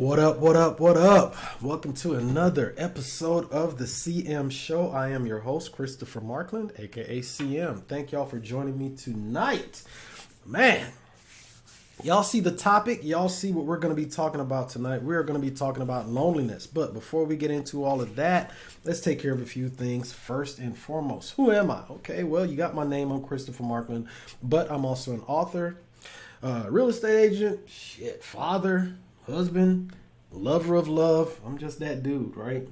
What up, what up, what up? Welcome to another episode of the CM Show. I am your host, Christopher Markland, aka CM. Thank y'all for joining me tonight. Man, y'all see the topic? Y'all see what we're going to be talking about tonight? We're going to be talking about loneliness. But before we get into all of that, let's take care of a few things first and foremost. Who am I? Okay, well, you got my name. I'm Christopher Markland, but I'm also an author, real estate agent, father, husband, lover of love. I'm just that dude, right?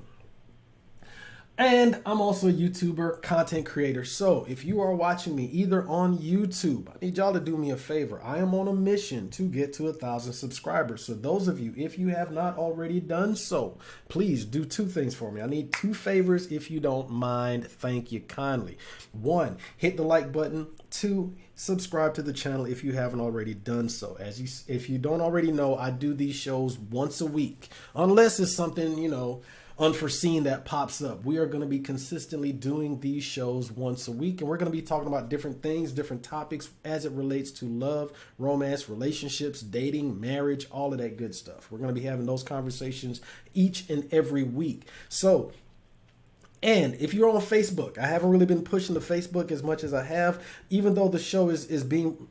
And I'm also a YouTuber, content creator. So if you are watching me either on YouTube, I need y'all to do me a favor. I am on a mission to get to 1,000 subscribers. So those of you, if you have not already done so, please do two things for me. I need two favors if you don't mind. Thank you kindly. One, hit the like button. Two, subscribe to the channel if you haven't already done so. If you don't already know, I do these shows once a week, unless it's something, unforeseen that pops up. We are going to be consistently doing these shows once a week, and we're going to be talking about different things, different topics as it relates to love, romance, relationships, dating, marriage, all of that good stuff. We're going to be having those conversations each and every week. And if you're on Facebook, I haven't really been pushing the Facebook as much as I have, even though the show is being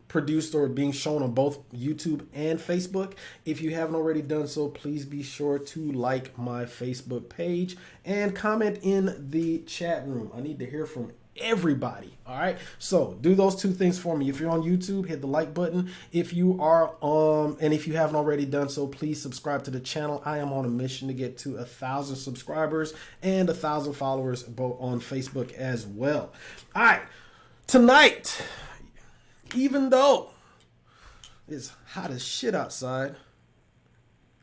produced or being shown on both YouTube and Facebook. If you haven't already done so, please be sure to like my Facebook page and comment in the chat room. I need to hear from everybody. All right, so do those two things for me. If you're on YouTube, hit the like button. If you are and if you haven't already done so, please subscribe to the channel. I am on a mission to get to 1,000 subscribers and 1,000 followers both on Facebook as well. All right, tonight, even though it's hot as shit outside,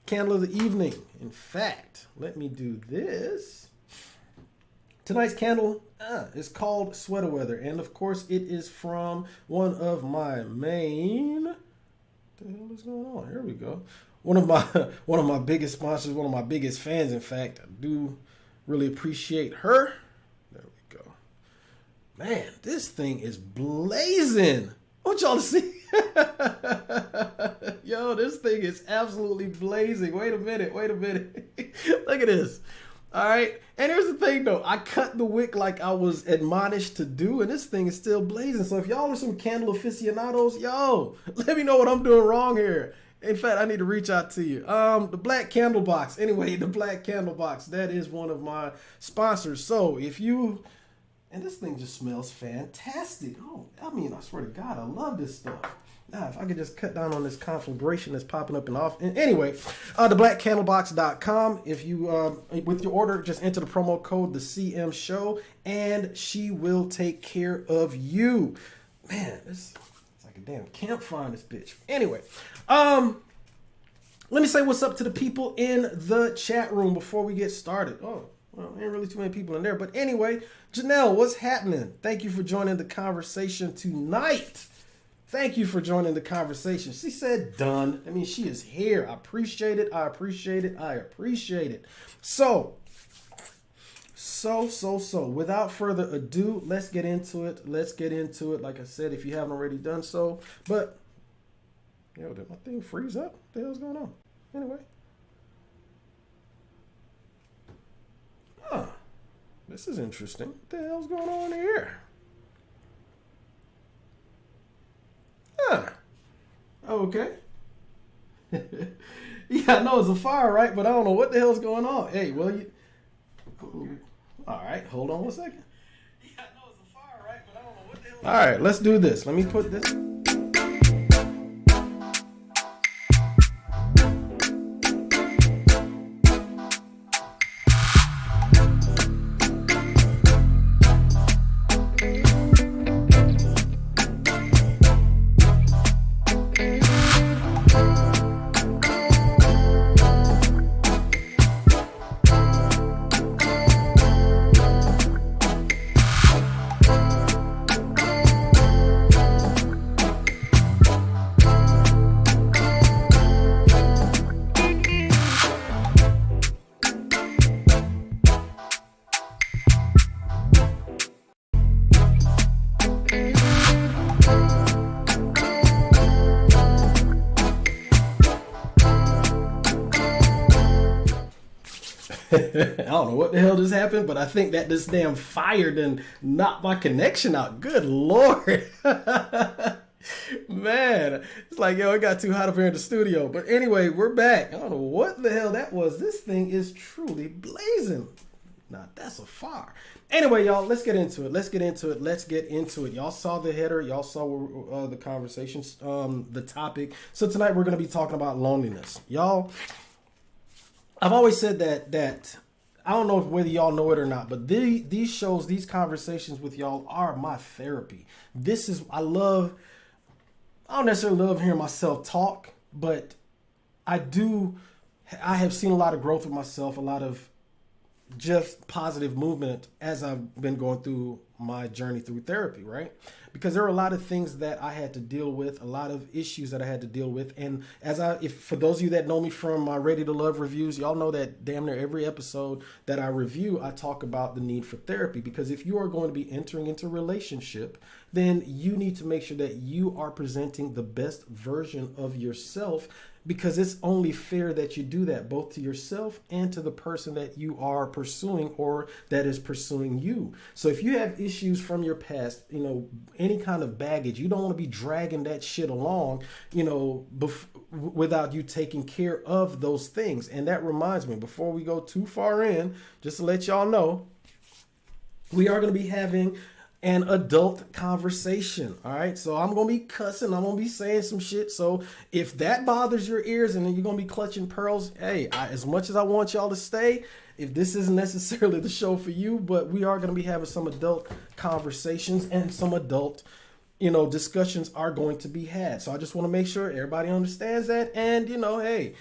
candle of the evening. In fact, let me do this. Tonight's candle is called Sweater Weather, and of course it is from one of my main, what the hell is going on? Here we go. One of my biggest sponsors, one of my biggest fans, in fact. I do really appreciate her. There we go. Man, this thing is blazing. I want y'all to see. Yo, this thing is absolutely blazing. Wait a minute. Look at this. All right. And here's the thing, though. I cut the wick like I was admonished to do, and this thing is still blazing. So if y'all are some candle aficionados, yo, let me know what I'm doing wrong here. In fact, I need to reach out to you. The Black Candle Box. Anyway, the Black Candle Box. That is one of my sponsors. So if you... And this thing just smells fantastic. Oh, I mean, I swear to God, I love this stuff. Now, if I could just cut down on this conflagration that's popping up in the office. Anyway, theblackcandlebox.com. If you, with your order, just enter the promo code, the CM Show, and she will take care of you. Man, it's like a damn campfire in this bitch. Anyway, let me say what's up to the people in the chat room before we get started. Oh. Well, ain't really too many people in there. But anyway, Janelle, what's happening? Thank you for joining the conversation tonight. Thank you for joining the conversation. She said done. I mean, she is here. I appreciate it. So, without further ado, let's get into it. Like I said, if you haven't already done so. But, did my thing freeze up? What the hell's going on? Anyway. Huh. This is interesting. What the hell's going on here? Huh. Okay. Yeah, I know it's a fire, right? But I don't know what the hell's going on. Hey, well, Ooh. All right, hold on one second. Yeah, I know it's a fire, right? But I don't know what the hell's going on. All right, let's do this. Let me put this... I don't know what the hell just happened, but I think that this damn fire done knocked my connection out. Good Lord. Man, it's like, yo, it got too hot up here in the studio. But anyway, we're back. I don't know what the hell that was. This thing is truly blazing. Now, that's a fire. Anyway, y'all, let's get into it. Let's get into it. Y'all saw the header. Y'all saw the conversations, the topic. So tonight we're going to be talking about loneliness. Y'all, I've always said that I don't know whether y'all know it or not, but these shows, these conversations with y'all are my therapy. I don't necessarily love hearing myself talk, but I have seen a lot of growth with myself, a lot of just positive movement as I've been going through my journey through therapy, right? Because there are a lot of things that I had to deal with, a lot of issues that I had to deal with. And for those of you that know me from my Ready to Love reviews, y'all know that damn near every episode that I review, I talk about the need for therapy. Because if you are going to be entering into a relationship, then you need to make sure that you are presenting the best version of yourself, because it's only fair that you do that both to yourself and to the person that you are pursuing or that is pursuing you. So if you have issues from your past, any kind of baggage, you don't want to be dragging that shit along, without you taking care of those things. And that reminds me, before we go too far in, just to let y'all know, we are going to be having an adult conversation. All right. So I'm going to be cussing. I'm going to be saying some shit. So if that bothers your ears and then you're going to be clutching pearls, hey, as much as I want y'all to stay, if this isn't necessarily the show for you, but we are going to be having some adult conversations and some adult, discussions are going to be had. So I just want to make sure everybody understands that. And, hey,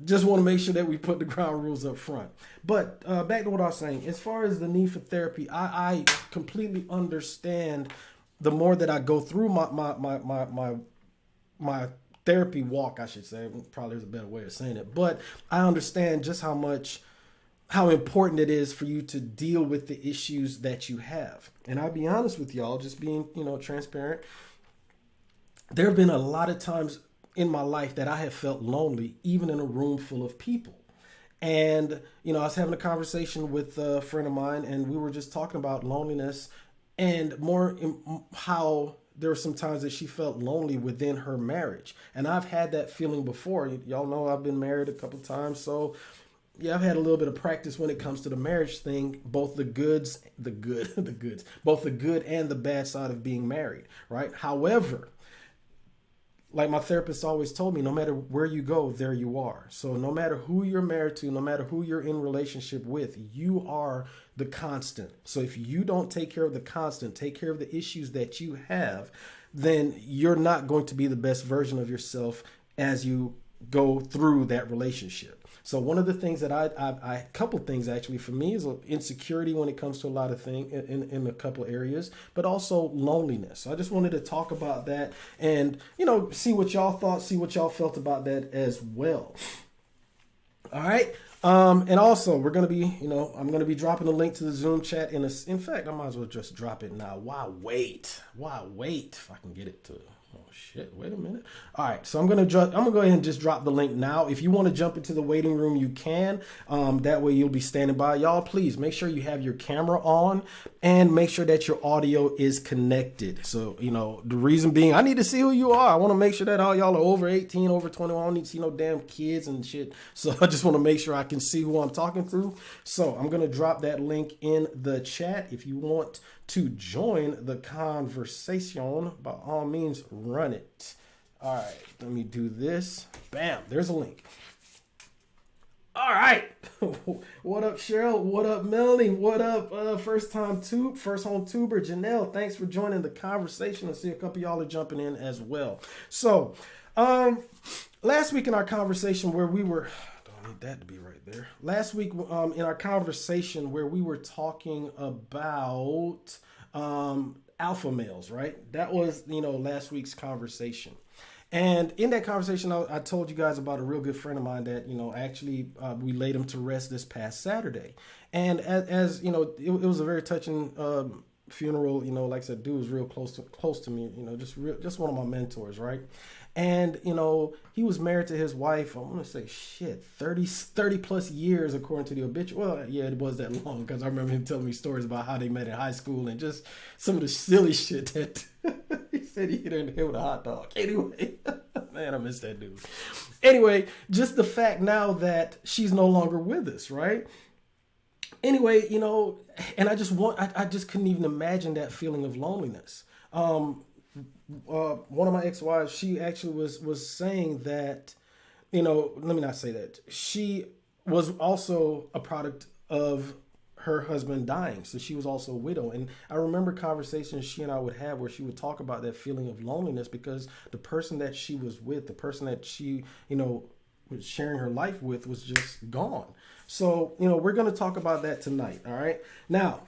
just want to make sure that we put the ground rules up front. But back to what I was saying, as far as the need for therapy, I completely understand. The more that I go through my therapy walk, I should say, probably is a better way of saying it, but I understand just how important it is for you to deal with the issues that you have. And I'll be honest with y'all, just being, transparent. There have been a lot of times in my life that I have felt lonely, even in a room full of people. And, I was having a conversation with a friend of mine, and we were just talking about loneliness and how there were some times that she felt lonely within her marriage. And I've had that feeling before. Y'all know I've been married a couple times. So yeah, I've had a little bit of practice when it comes to the marriage thing, both both the good and the bad side of being married, right? However, like my therapist always told me, no matter where you go, there you are. So no matter who you're married to, no matter who you're in relationship with, you are the constant. So if you don't take care of the constant, take care of the issues that you have, then you're not going to be the best version of yourself as you go through that relationship. So one of the things that a couple things actually for me is insecurity when it comes to a lot of things in a couple areas, but also loneliness. So I just wanted to talk about that and, see what y'all thought, see what y'all felt about that as well. All right. And also we're going to be, I'm going to be dropping a link to the Zoom chat in fact, I might as well just drop it now. Why wait if I can get it to, oh shit, wait a minute. All right. So I'm going to go ahead and just drop the link now. If you want to jump into the waiting room, you can, that way you'll be standing by. Y'all, please make sure you have your camera on and make sure that your audio is connected. So, the reason being, I need to see who you are. I want to make sure that all y'all are over 18, over 21. I don't need to see no damn kids and shit. So I just want to make sure I can see who I'm talking to. So I'm going to drop that link in the chat. If you want to join the conversation, by all means, run it. All right, let me do this. Bam, there's a link. All right. What up, Cheryl? What up, Melanie? What up, first home tuber, Janelle? Thanks for joining the conversation. I see a couple of y'all are jumping in as well. So, last week in our conversation where we were, don't need that to be right there. Last week, in our conversation where we were talking about alpha males, right? That was, last week's conversation. And in that conversation, I told you guys about a real good friend of mine that, actually we laid him to rest this past Saturday. And as it was a very touching funeral, like I said, dude was real close to me, just one of my mentors, right? And, he was married to his wife, I want to say, 30 plus years, according to the obituary. Well, yeah, it was that long, because I remember him telling me stories about how they met in high school and just some of the silly shit that he said he hit her in the head with a hot dog. Anyway, man, I miss that dude. Anyway, just the fact now that she's no longer with us, right? Anyway, and I just couldn't even imagine that feeling of loneliness. One of my ex-wives, she actually was saying that, let me not say that. She was also a product of her husband dying. So she was also a widow. And I remember conversations she and I would have where she would talk about that feeling of loneliness because the person that she was with, the person that she, was sharing her life with was just gone. So, we're going to talk about that tonight. All right. Now,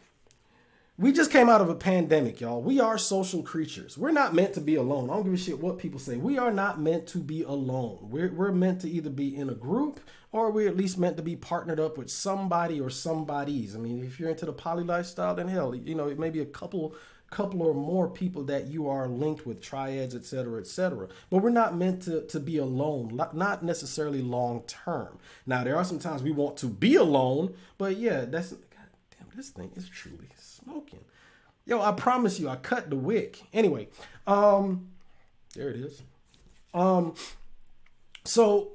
we just came out of a pandemic, y'all. We are social creatures. We're not meant to be alone. I don't give a shit what people say. We are not meant to be alone. We're meant to either be in a group or we're at least meant to be partnered up with somebody or somebodies. I mean, if you're into the poly lifestyle, then hell, it may be a couple or more people that you are linked with, triads, et cetera, et cetera. But we're not meant to be alone, not necessarily long term. Now, there are some times we want to be alone, but yeah, God damn, this thing is truly smoking. Yo, I promise you, I cut the wick. Anyway, there it is. So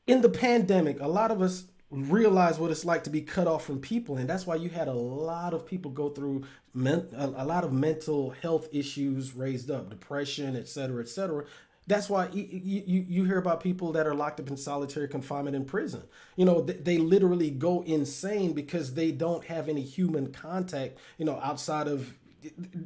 in the pandemic, a lot of us realize what it's like to be cut off from people, and that's why you had a lot of people go through a lot of mental health issues raised up, depression, et cetera, et cetera. That's why you hear about people that are locked up in solitary confinement in prison. They literally go insane because they don't have any human contact, outside of,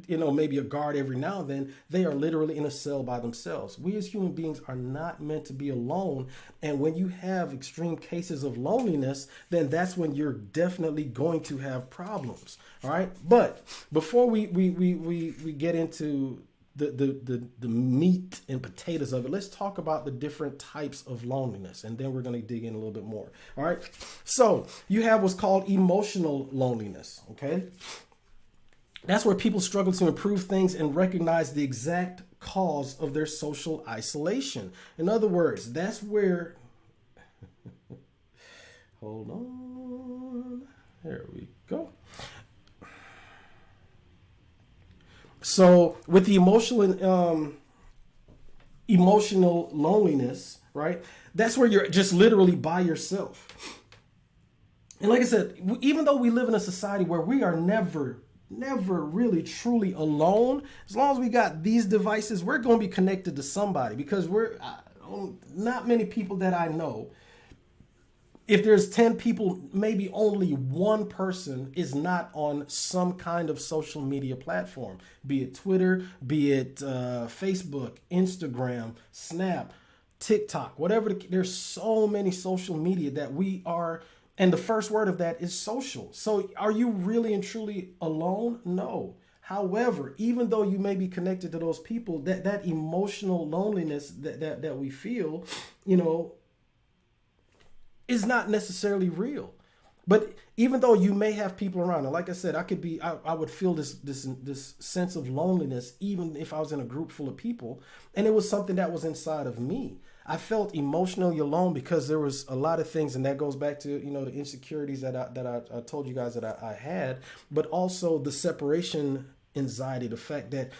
maybe a guard every now and then. They are literally in a cell by themselves. We as human beings are not meant to be alone. And when you have extreme cases of loneliness, then that's when you're definitely going to have problems. All right. But before we get into the meat and potatoes of it, let's talk about the different types of loneliness, and then we're going to dig in a little bit more. All right. So you have what's called emotional loneliness. Okay. That's where people struggle to improve things and recognize the exact cause of their social isolation. In other words, that's where, hold on, there we go. So with the emotional loneliness, right? That's where you're just literally by yourself. And like I said, even though we live in a society where we are never really truly alone, as long as we got these devices, we're going to be connected to somebody, because not many people that I know, if there's 10 people, maybe only one person is not on some kind of social media platform, be it Twitter, be it Facebook, Instagram, Snap, TikTok, whatever. There's so many social media that we are. And the first word of that is social. So are you really and truly alone? No. However, even though you may be connected to those people, that emotional loneliness that we feel, is not necessarily real. But even though you may have people around, and like I said, I would feel this sense of loneliness even if I was in a group full of people, and it was something that was inside of me. I felt emotionally alone because there was a lot of things, and that goes back to, the insecurities that I told you guys that I had, but also the separation anxiety, the fact that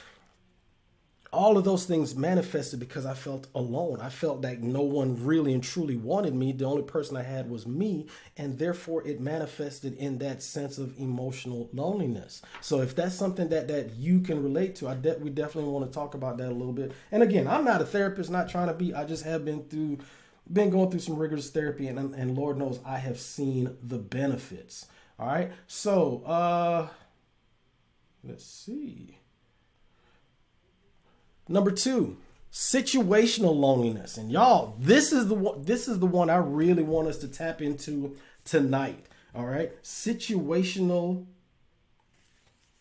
all of those things manifested because I felt alone. I felt like no one really and truly wanted me. The only person I had was me, and therefore it manifested in that sense of emotional loneliness. So if that's something that you can relate to, we definitely want to talk about that a little bit. And again, I'm not a therapist, not trying to be. I just have been going through some rigorous therapy, and Lord knows I have seen the benefits. All right. So let's see. Number 2, situational loneliness. And y'all, this is the one I really want us to tap into tonight. All right. Situational.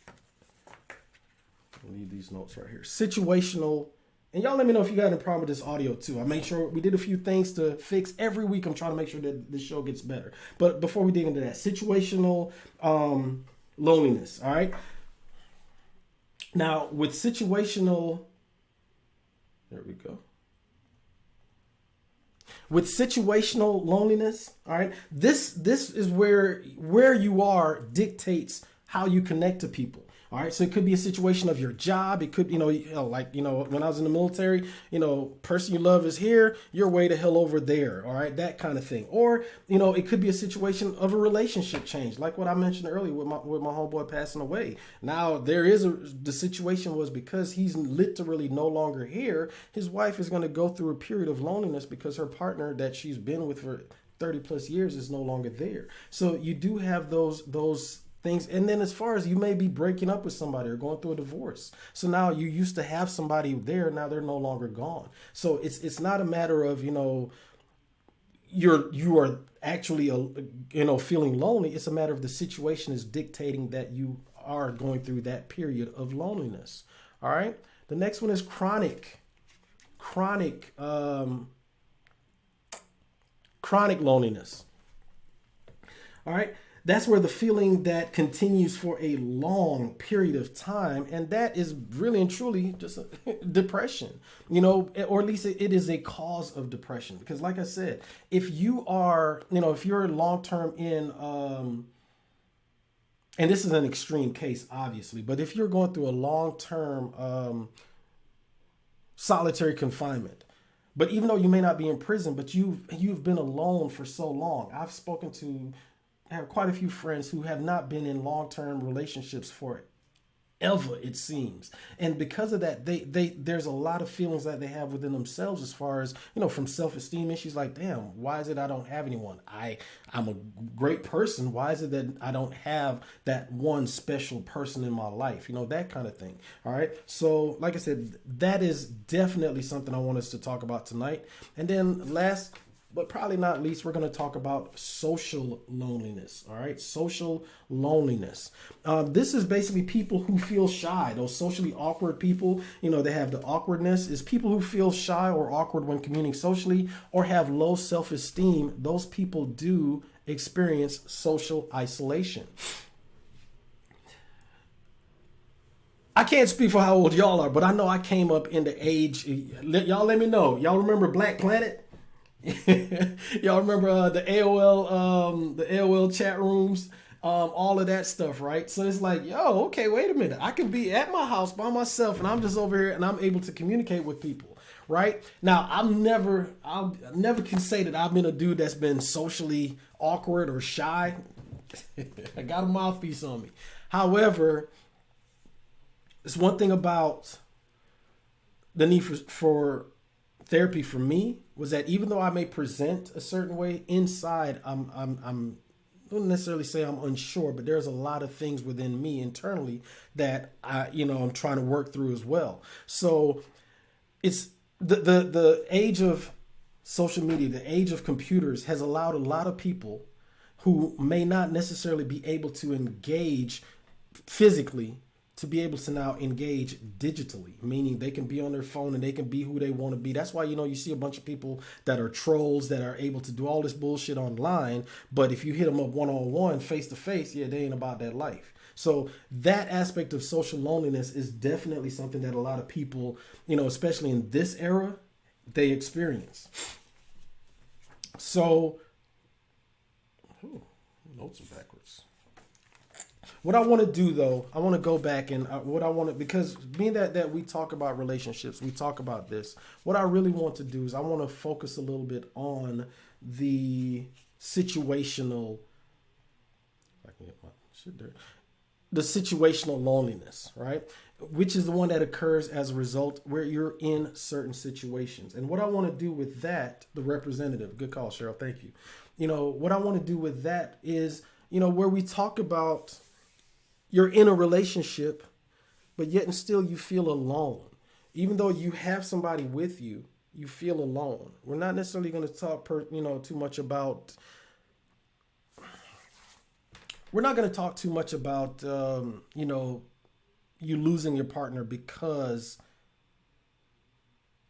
I need these notes right here. Situational. And y'all let me know if you got any problem with this audio too. I made sure we did a few things to fix every week. I'm trying to make sure that the show gets better. But before we dig into that, situational loneliness. All right. Now, with situational, there we go. With situational loneliness, all right, this is where you are dictates how you connect to people. All right, so it could be a situation of your job. It could, like, when I was in the military, person you love is here, you're way the hell over there. All right, that kind of thing. Or, it could be a situation of a relationship change, like what I mentioned earlier with my homeboy passing away. Now the situation was because he's literally no longer here. His wife is going to go through a period of loneliness because her partner that she's been with for 30 plus years is no longer there. So you do have those things. And then as far as you may be breaking up with somebody or going through a divorce. So now you used to have somebody there, now they're no longer gone. So it's not a matter of, you are actually, feeling lonely. It's a matter of the situation is dictating that you are going through that period of loneliness. All right. The next one is chronic loneliness. All right. That's where the feeling that continues for a long period of time, and that is really and truly just depression, or at least it is a cause of depression. Because like I said, if you are, if you're long-term in, and this is an extreme case, obviously, but if you're going through a long-term solitary confinement, but even though you may not be in prison, but you've been alone for so long. I have quite a few friends who have not been in long-term relationships forever, it seems. And because of that, there's a lot of feelings that they have within themselves as far as, from self-esteem issues like, damn, why is it I don't have anyone? I'm a great person. Why is it that I don't have that one special person in my life? That kind of thing. All right. So like I said, that is definitely something I want us to talk about tonight. And then last but probably not least, we're going to talk about social loneliness. All right. Social loneliness. This is basically people who feel shy. Those socially awkward people, they have the awkwardness. Is people who feel shy or awkward when communing socially or have low self-esteem. Those people do experience social isolation. I can't speak for how old y'all are, but I know I came up in the age. Y'all let me know. Y'all remember Black Planet? Y'all remember the AOL chat rooms, all of that stuff, right? So it's like, yo, okay, wait a minute. I can be at my house by myself and I'm just over here and I'm able to communicate with people, right? Now, I'll never can say that I've been a dude that's been socially awkward or shy. I got a mouthpiece on me. However, it's one thing about the need for therapy for me was that even though I may present a certain way inside, I'm I don't necessarily say I'm unsure, but there's a lot of things within me internally that I'm trying to work through as well. So it's the age of social media, the age of computers has allowed a lot of people who may not necessarily be able to engage physically to be able to now engage digitally, meaning they can be on their phone and they can be who they want to be. That's why, you see a bunch of people that are trolls that are able to do all this bullshit online. But if you hit them up one-on-one, face-to-face, yeah, they ain't about that life. So that aspect of social loneliness is definitely something that a lot of people, especially in this era, they experience. So, notes are backwards. What I want to do, though, I want to go back and because being that we talk about relationships, we talk about this. What I really want to do is I want to focus a little bit on the situational, if I can get my shit there, the situational loneliness, right? Which is the one that occurs as a result where you're in certain situations. And what I want to do with that, the representative, good call, Cheryl, thank you. What I want to do with that is, where we talk about you're in a relationship, but yet and still you feel alone. Even though you have somebody with you, you feel alone. We're not necessarily going to talk, too much about. We're not going to talk too much about, you losing your partner because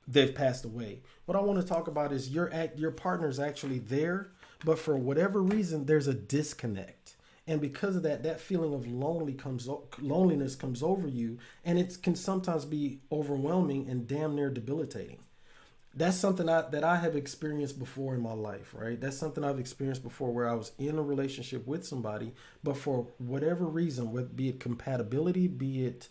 they've passed away. What I want to talk about is your partner's actually there, but for whatever reason, there's a disconnect. And because of that, that feeling of loneliness comes over you, and it can sometimes be overwhelming and damn near debilitating. That's something that I have experienced before in my life, right? That's something I've experienced before where I was in a relationship with somebody, but for whatever reason, be it compatibility, be it,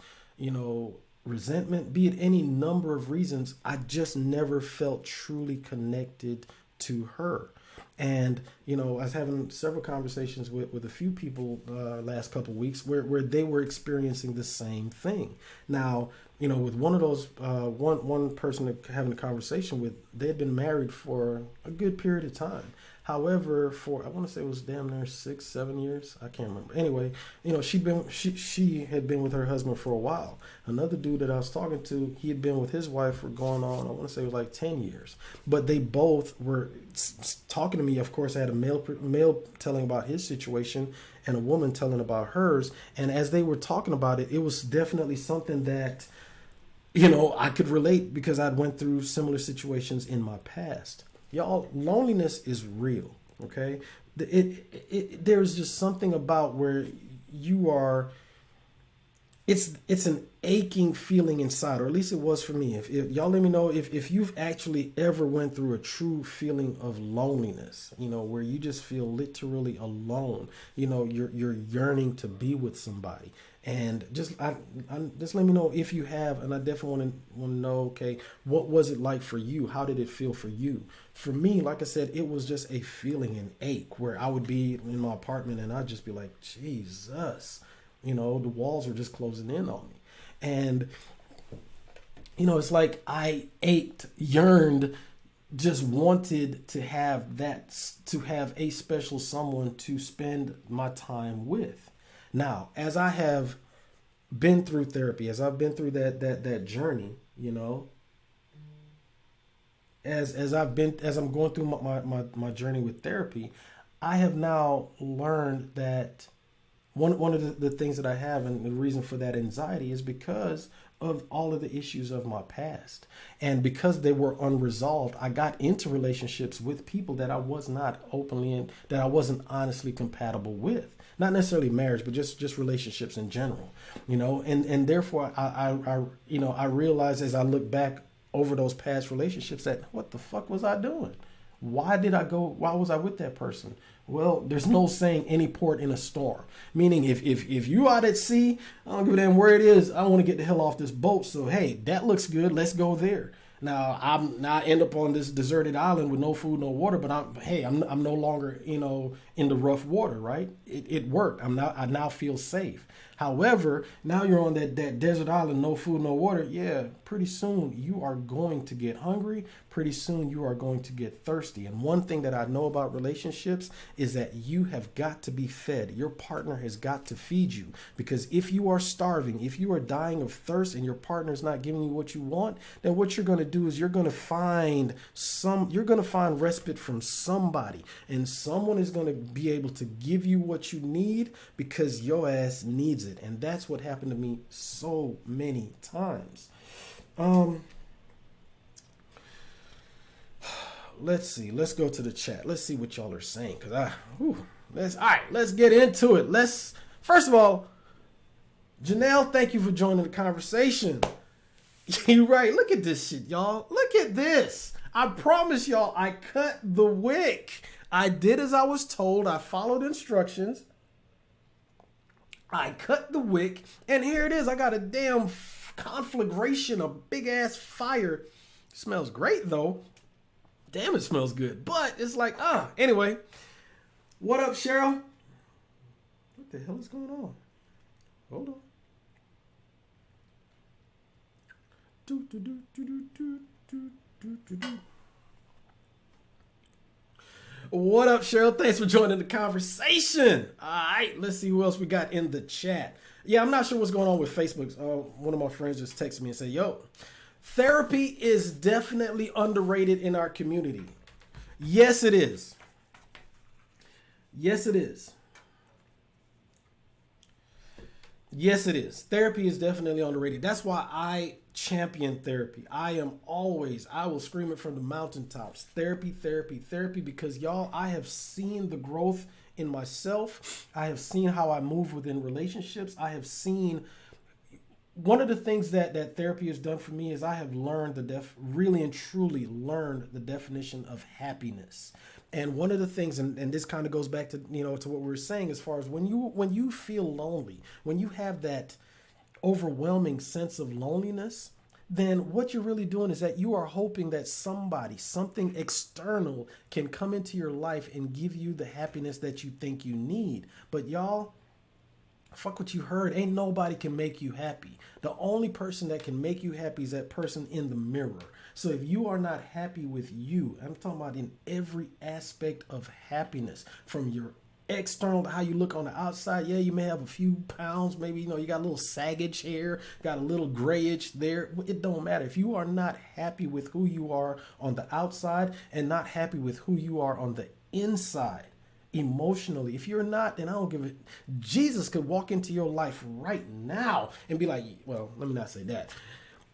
resentment, be it any number of reasons, I just never felt truly connected to her. And, I was having several conversations with a few people last couple of weeks where they were experiencing the same thing. Now, with one of those, one person having a conversation with, they had been married for a good period of time. However, I want to say it was damn near 6-7 years. I can't remember. Anyway, she had been with her husband for a while. Another dude that I was talking to, he had been with his wife for going on, I want to say it was like 10 years. But they both were talking to me. Of course, I had a male telling about his situation and a woman telling about hers. And as they were talking about it, it was definitely something that, I could relate because I'd went through similar situations in my past. Y'all, loneliness is real, okay? There's just something about where you are, it's an aching feeling inside, or at least it was for me. If y'all let me know if you've actually ever went through a true feeling of loneliness, where you just feel literally alone, you're yearning to be with somebody. And just let me know if you have, and I definitely want to know, okay, what was it like for you? How did it feel for you? For me, like I said, it was just a feeling, an ache, where I would be in my apartment and I'd just be like, Jesus, the walls were just closing in on me. And, it's like I ached, yearned, just wanted to have a special someone to spend my time with. Now, as I have been through therapy, as I've been through that journey, as I'm going through my journey with therapy, I have now learned that one of the things that I have, and the reason for that anxiety, is because of all of the issues of my past. And because they were unresolved, I got into relationships with people that I was not openly in, that I wasn't honestly compatible with. Not necessarily marriage, but just relationships in general, and therefore I realized as I look back over those past relationships that what the fuck was I doing? Why was I with that person? Well, there's no saying any port in a storm. Meaning if you out at sea, I don't give a damn where it is. I want to get the hell off this boat. So, hey, that looks good. Let's go there. Now I end up on this deserted island with no food, no water, but I'm no longer, in the rough water, right? It worked. I now feel safe. However, now you're on that desert island, no food, no water. Yeah, pretty soon you are going to get hungry. Pretty soon you are going to get thirsty. And one thing that I know about relationships is that you have got to be fed. Your partner has got to feed you, because if you are starving, if you are dying of thirst and your partner is not giving you what you want, then what you're going to do is you're going to find respite from somebody, and someone is going to be able to give you what you need because your ass needs it. And that's what happened to me so many times. Let's see. Let's go to the chat. Let's see what y'all are saying. Let's get into it. First of all, Janelle, thank you for joining the conversation. You're right. Look at this shit, y'all. Look at this. I promise y'all, I cut the wick. I did as I was told. I followed instructions. I cut the wick, and here it is. I got a damn conflagration, a big ass fire. Smells great though. Damn, it smells good. But it's like, anyway. What up, Cheryl? What the hell is going on? Hold on. What up, Cheryl? Thanks for joining the conversation. All right, let's see who else we got in the chat. Yeah, I'm not sure what's going on with Facebook. One of my friends just texted me and said, yo, therapy is definitely underrated in our community. Yes, it is. Yes, it is. Yes, it is. Therapy is definitely underrated. That's why I champion therapy. I will scream it from the mountaintops. Therapy, therapy, therapy, because y'all, I have seen the growth in myself. I have seen how I move within relationships. I have seen one of the things that therapy has done for me is I have learned really and truly learned the definition of happiness. And one of the things, and this kind of goes back to, to what we were saying, as far as when you feel lonely, when you have that overwhelming sense of loneliness, then what you're really doing is that you are hoping that something external can come into your life and give you the happiness that you think you need. But y'all, fuck what you heard. Ain't nobody can make you happy. The only person that can make you happy is that person in the mirror. So if you are not happy with you, I'm talking about in every aspect of happiness, from your external to how you look on the outside. Yeah, you may have a few pounds, maybe, you got a little saggage here, got a little grayish there. It don't matter. If you are not happy with who you are on the outside and not happy with who you are on the inside, emotionally, if you're not, then I don't give it. Jesus could walk into your life right now and be like, well, let me not say that.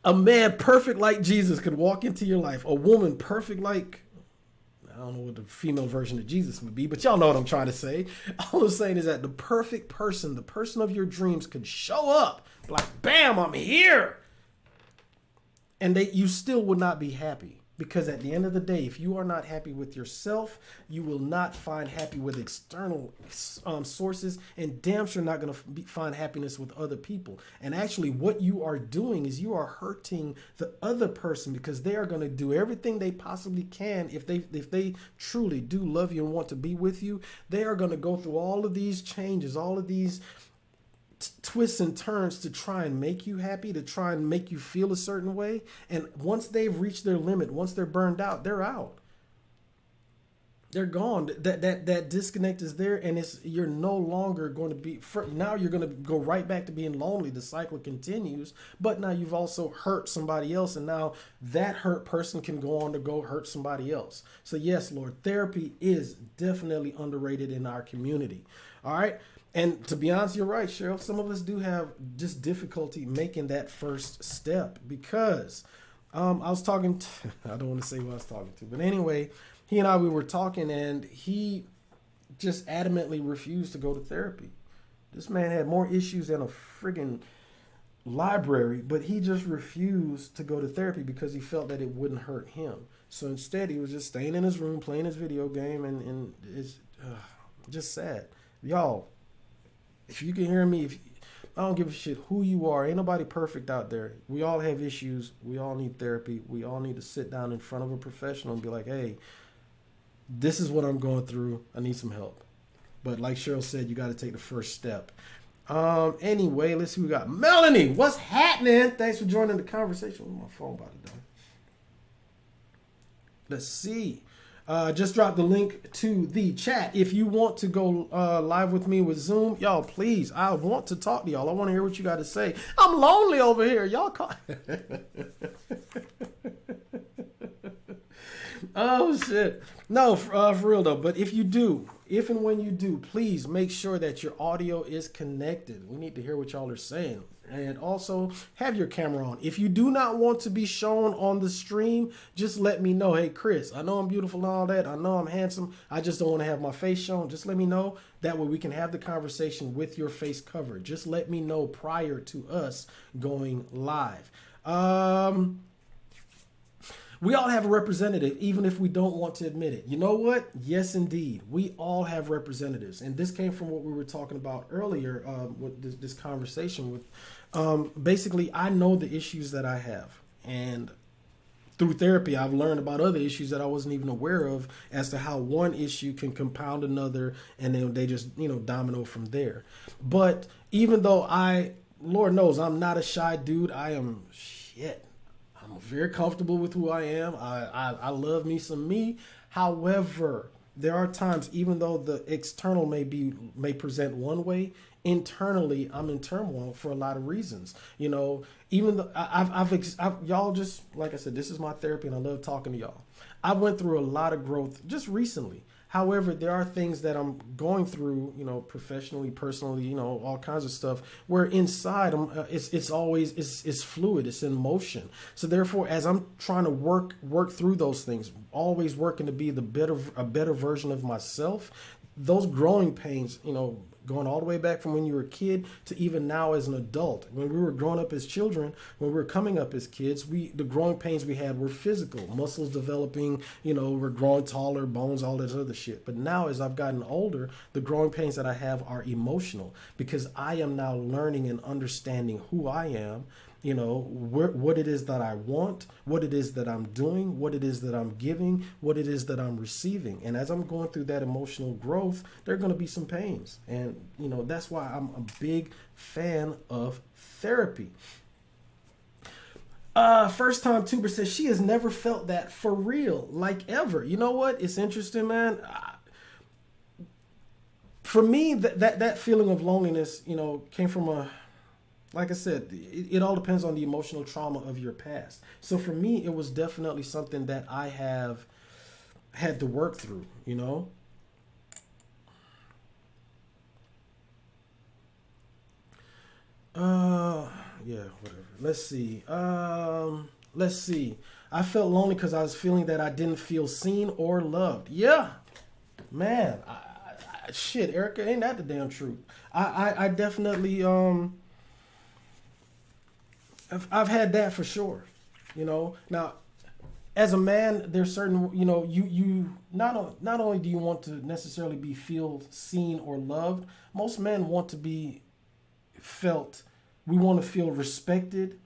A man perfect like Jesus could walk into your life. A woman perfect like, I don't know what the female version of Jesus would be, but y'all know what I'm trying to say. All I'm saying is that the perfect person, the person of your dreams, could show up like, bam, I'm here. And you still would not be happy. Because at the end of the day, if you are not happy with yourself, you will not find happy with external sources, and damn sure not going to find happiness with other people. And actually what you are doing is you are hurting the other person, because they are going to do everything they possibly can. If they truly do love you and want to be with you, they are going to go through all of these changes, all of these twists and turns to try and make you happy, to try and make you feel a certain way. And once they've reached their limit, once they're burned out, they're out. They're gone. That disconnect is there, and you're no longer going to be. Now you're going to go right back to being lonely. The cycle continues, but now you've also hurt somebody else, and now that hurt person can go on to go hurt somebody else. So yes, Lord, therapy is definitely underrated in our community. All right. And to be honest, you're right, Cheryl. Some of us do have just difficulty making that first step, because I was talking to, I don't want to say who I was talking to, but anyway, we were talking, and he just adamantly refused to go to therapy. This man had more issues than a friggin' library, but he just refused to go to therapy because he felt that it wouldn't hurt him. So instead, he was just staying in his room, playing his video game, and it's just sad. Y'all, if you can hear me, I don't give a shit who you are. Ain't nobody perfect out there. We all have issues. We all need therapy. We all need to sit down in front of a professional and be like, hey, this is what I'm going through. I need some help. But like Cheryl said, you got to take the first step. Anyway, let's see. We got Melanie. What's happening? Thanks for joining the conversation. With my phone about to die. Let's see. Just dropped the link to the chat. If you want to go live with me with Zoom, y'all, please. I want to talk to y'all. I want to hear what you got to say. I'm lonely over here. Y'all call. Oh, shit. No, for real, though. But if and when you do, please make sure that your audio is connected. We need to hear what y'all are saying. And also, have your camera on. If you do not want to be shown on the stream, just let me know. Hey, Chris, I know I'm beautiful and all that. I know I'm handsome. I just don't want to have my face shown. Just let me know. That way we can have the conversation with your face covered. Just let me know prior to us going live. We all have a representative, even if we don't want to admit it. You know what? Yes, indeed. We all have representatives. And this came from what we were talking about earlier with this conversation with. Basically, I know the issues that I have. And through therapy, I've learned about other issues that I wasn't even aware of, as to how one issue can compound another, and then they just, domino from there. But even though Lord knows, I'm not a shy dude, I'm very comfortable with who I am. I love me some me. However, there are times, even though the external may present one way, internally I'm in turmoil for a lot of reasons. Even though y'all, just like I said, this is my therapy, and I love talking to y'all. I went through a lot of growth just recently. However, there are things that I'm going through, professionally, personally, all kinds of stuff, where inside it's always fluid, it's in motion. So therefore, as I'm trying to work through those things, always working to be a better version of myself, those growing pains, going all the way back from when you were a kid to even now as an adult. When we were growing up as children, when we were coming up as kids, the growing pains we had were physical, muscles developing, we're growing taller, bones, all this other shit. But now as I've gotten older, the growing pains that I have are emotional, because I am now learning and understanding who I am, what it is that I want, what it is that I'm doing, what it is that I'm giving, what it is that I'm receiving. And as I'm going through that emotional growth, there are going to be some pains. And, that's why I'm a big fan of therapy. First time tuber says she has never felt that for real, like ever. You know what? It's interesting, man. For me, that feeling of loneliness, came from like I said, it all depends on the emotional trauma of your past. So for me, it was definitely something that I have had to work through, Yeah, whatever. Let's see. I felt lonely because I was feeling that I didn't feel seen or loved. Yeah, man. Shit, Erica, ain't that the damn truth? I definitely I've had that for sure. Now as a man, there's certain, you not only do you want to necessarily be feel seen or loved, most men want to be felt. We want to feel respected,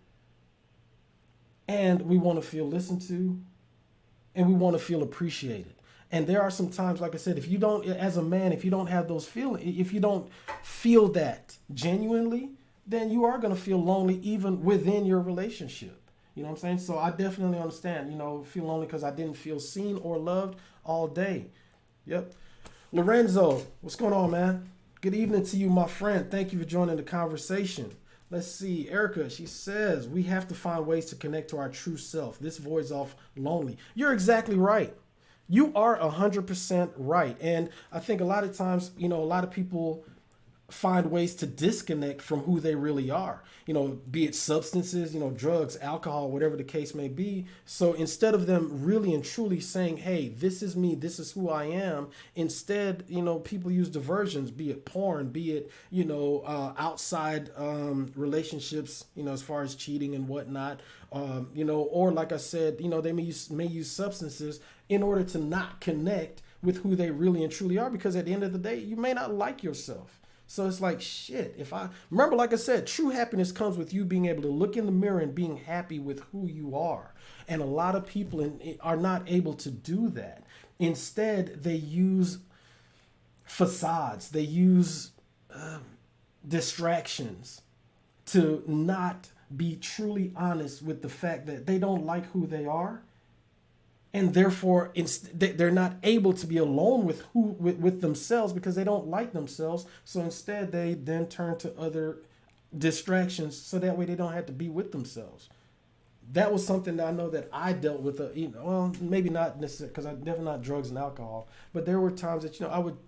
and we want to feel listened to, and we want to feel appreciated. And there are some times, like I said, if you don't, as a man, if you don't have those feelings, if you don't feel that genuinely, then you are going to feel lonely even within your relationship. You know what I'm saying? So I definitely understand, feel lonely because I didn't feel seen or loved all day. Yep. Lorenzo, what's going on, man? Good evening to you, my friend. Thank you for joining the conversation. Let's see. Erica, she says, we have to find ways to connect to our true self. This voids off lonely. You're exactly right. You are 100% right. And I think a lot of times, a lot of people find ways to disconnect from who they really are, be it substances, drugs, alcohol, whatever the case may be. So instead of them really and truly saying, hey, this is me, this is who I am, instead, people use diversions, be it porn, be it, outside relationships, as far as cheating and whatnot, or like I said, they may use substances in order to not connect with who they really and truly are, because at the end of the day, you may not like yourself. So it's like, shit, if I remember, like I said, true happiness comes with you being able to look in the mirror and being happy with who you are. And a lot of people are not able to do that. Instead, they use facades. They use distractions to not be truly honest with the fact that they don't like who they are. And therefore, they're not able to be alone with themselves because they don't like themselves. So instead, they then turn to other distractions so that way they don't have to be with themselves. That was something that I know that I dealt with. Well, maybe not necessarily, because I definitely not drugs and alcohol. But there were times that I would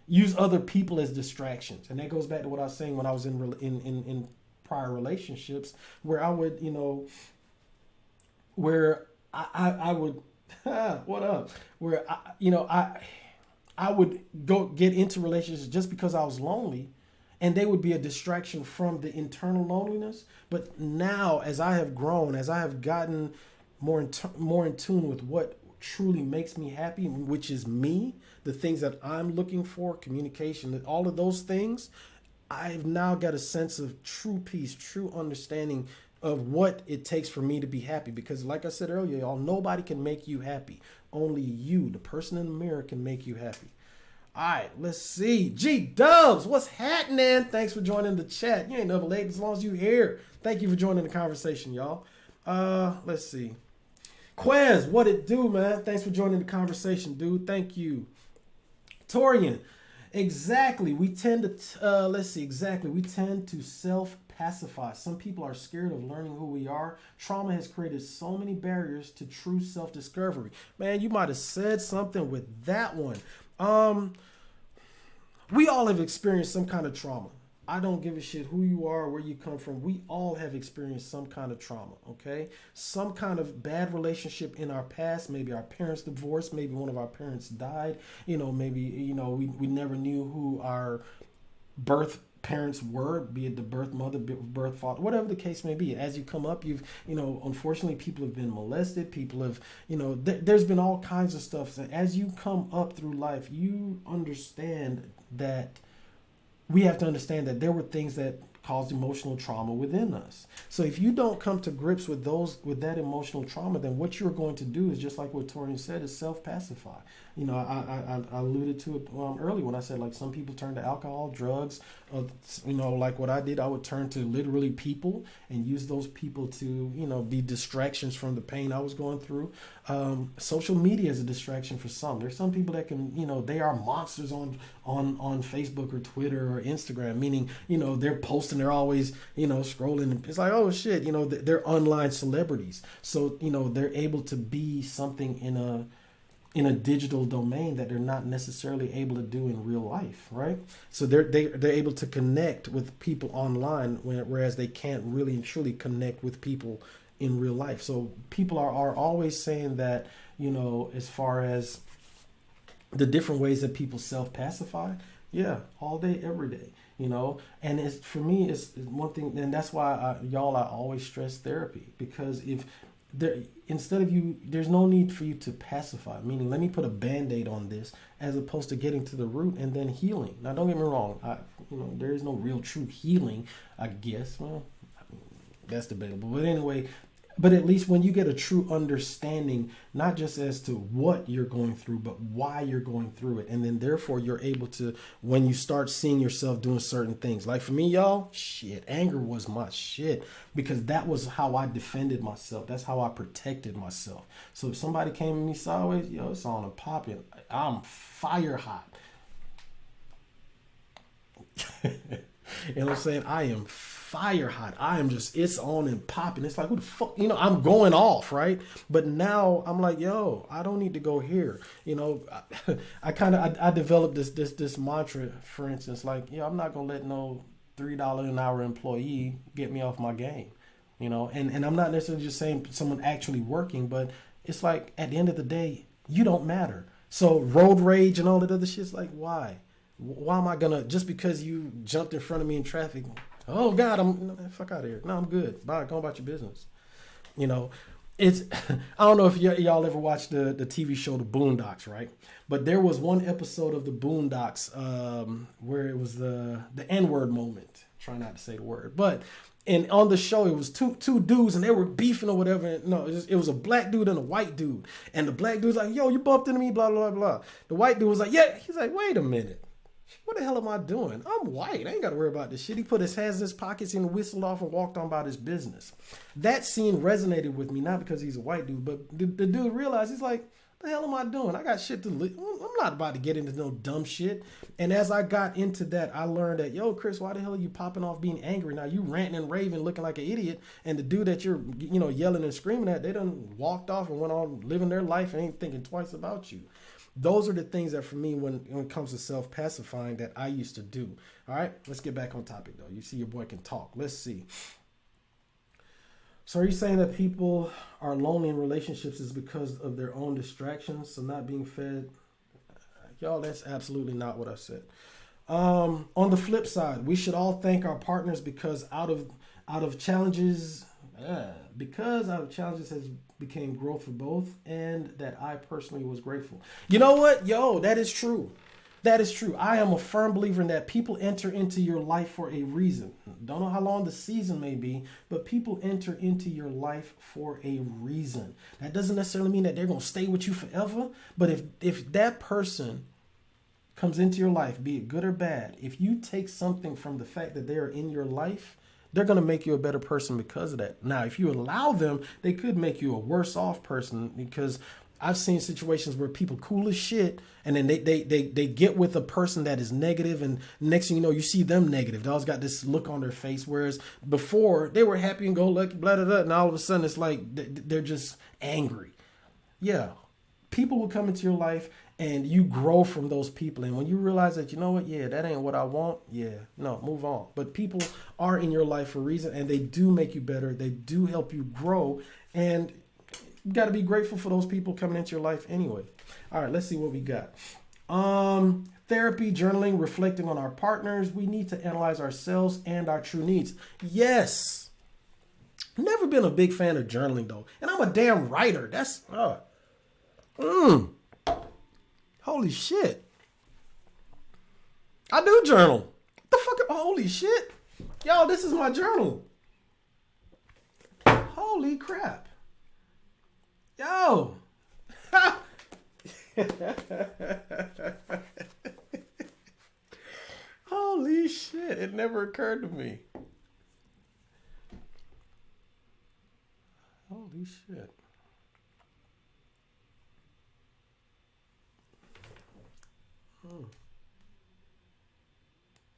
use other people as distractions, and that goes back to what I was saying when I was in prior relationships, where I would where I would, what up? Where I would go get into relationships just because I was lonely, and they would be a distraction from the internal loneliness. But now, as I have grown, as I have gotten more in tune with what truly makes me happy, which is me, the things that I'm looking for, communication, all of those things, I've now got a sense of true peace, true understanding of what it takes for me to be happy. Because like I said earlier, y'all, nobody can make you happy. Only you, the person in the mirror, can make you happy. All right, let's see. G-Dubs, what's happening? Thanks for joining the chat. You ain't never late as long as you here. Thank you for joining the conversation, y'all. Let's see. Quez, what it do, man? Thanks for joining the conversation, dude. Thank you. Torian, exactly. We tend to, we tend to self-pacify. Some people are scared of learning who we are. Trauma has created so many barriers to true self-discovery. Man, you might have said something with that one. We all have experienced some kind of trauma. I don't give a shit who you are, where you come from. We all have experienced some kind of trauma, okay? Some kind of bad relationship in our past. Maybe our parents divorced. Maybe one of our parents died. Maybe, we never knew who our birth parents were, be it the birth mother, birth father, whatever the case may be. As you come up, unfortunately, people have been molested. People have, there's been all kinds of stuff. So as you come up through life, you understand that we have to understand that there were things that caused emotional trauma within us. So if you don't come to grips with that emotional trauma, then what you're going to do is just like what Torian said, is self-pacify. I alluded to it earlier when I said, like, some people turn to alcohol, drugs. Like what I did, I would turn to literally people and use those people to, be distractions from the pain I was going through. Social media is a distraction for some. There's some people that can, they are monsters on Facebook or Twitter or Instagram, meaning, they're posting, they're always, scrolling. It's like, oh shit, they're online celebrities. So, they're able to be something in a digital domain that they're not necessarily able to do in real life, right? So they're able to connect with people online, whereas they can't really and truly connect with people in real life. So people are always saying that, as far as the different ways that people self-pacify, yeah, all day, every day, and for me, it's one thing, and that's why I always stress therapy, because there's no need for you to pacify, meaning let me put a band-aid on this as opposed to getting to the root and then healing. Now, don't get me wrong, there is no real true healing, I guess. Well, that's debatable, but anyway, but at least when you get a true understanding, not just as to what you're going through, but why you're going through it. And then therefore you're able to, when you start seeing yourself doing certain things, like for me, y'all, anger was my shit, because that was how I defended myself. That's how I protected myself. So if somebody came at me sideways, it's on and popping. I'm fire hot. You know what I'm saying? I am fire hot. I am just, it's on and popping. It's like, what the fuck? I'm going off, right? But now I'm like, I don't need to go here. I developed this mantra, for instance, like, I'm not gonna let no $3 an hour employee get me off my game. And I'm not necessarily just saying someone actually working, but it's like, at the end of the day, you don't matter. So road rage and all that other shit's like, why? Why am I gonna, just because you jumped in front of me in traffic, oh God, fuck out of here. No, I'm good. Bye, go about your business. It's, I don't know if y'all ever watched the TV show The Boondocks, right? But there was one episode of The Boondocks where it was the N-word moment. Try not to say the word, but and on the show it was two dudes and they were beefing or whatever. No, it was a black dude and a white dude, and the black dude's like, yo, you bumped into me, blah blah blah. The white dude was like, yeah. He's like, wait a minute. What the hell am I doing? I'm white. I ain't got to worry about this shit. He put his hands in his pockets and whistled off and walked on about his business. That scene resonated with me, not because he's a white dude, but the dude realized, he's like, the hell am I doing? I got shit to live. I'm not about to get into no dumb shit. And as I got into that, I learned that, Chris, why the hell are you popping off being angry? Now you ranting and raving, looking like an idiot. And the dude that you're, yelling and screaming at, they done walked off and went on living their life and ain't thinking twice about you. Those are the things that for me, when it comes to self-pacifying, that I used to do. All right, let's get back on topic though. You see your boy can talk. Let's see. So are you saying that people are lonely in relationships is because of their own distractions, so not being fed? Y'all, that's absolutely not what I said. On the flip side, we should all thank our partners because out of challenges has became growth for both, and that I personally was grateful. You know what? That is true. That is true. I am a firm believer in that. People enter into your life for a reason. Don't know how long the season may be, but people enter into your life for a reason. That doesn't necessarily mean that they're going to stay with you forever, but if that person comes into your life, be it good or bad, if you take something from the fact that they are in your life, they're going to make you a better person because of that. Now, if you allow them, they could make you a worse off person, because I've seen situations where people cool as shit, and then they get with a person that is negative, and next thing you know, you see them negative. They always got this look on their face, whereas before they were happy and go lucky, blah, blah, blah, and all of a sudden it's like they're just angry. Yeah. People will come into your life and you grow from those people. And when you realize that, you know what, yeah, that ain't what I want, yeah, no, move on. But people are in your life for a reason, and they do make you better. They do help you grow, and you got to be grateful for those people coming into your life anyway. All right, let's see what we got. Therapy, journaling, reflecting on our partners. We need to analyze ourselves and our true needs. Yes. Never been a big fan of journaling though, and I'm a damn writer. That's holy shit. I do journal. What the fuck? Holy shit. Yo, this is my journal. Holy crap. Yo. Holy shit. It never occurred to me. Holy shit.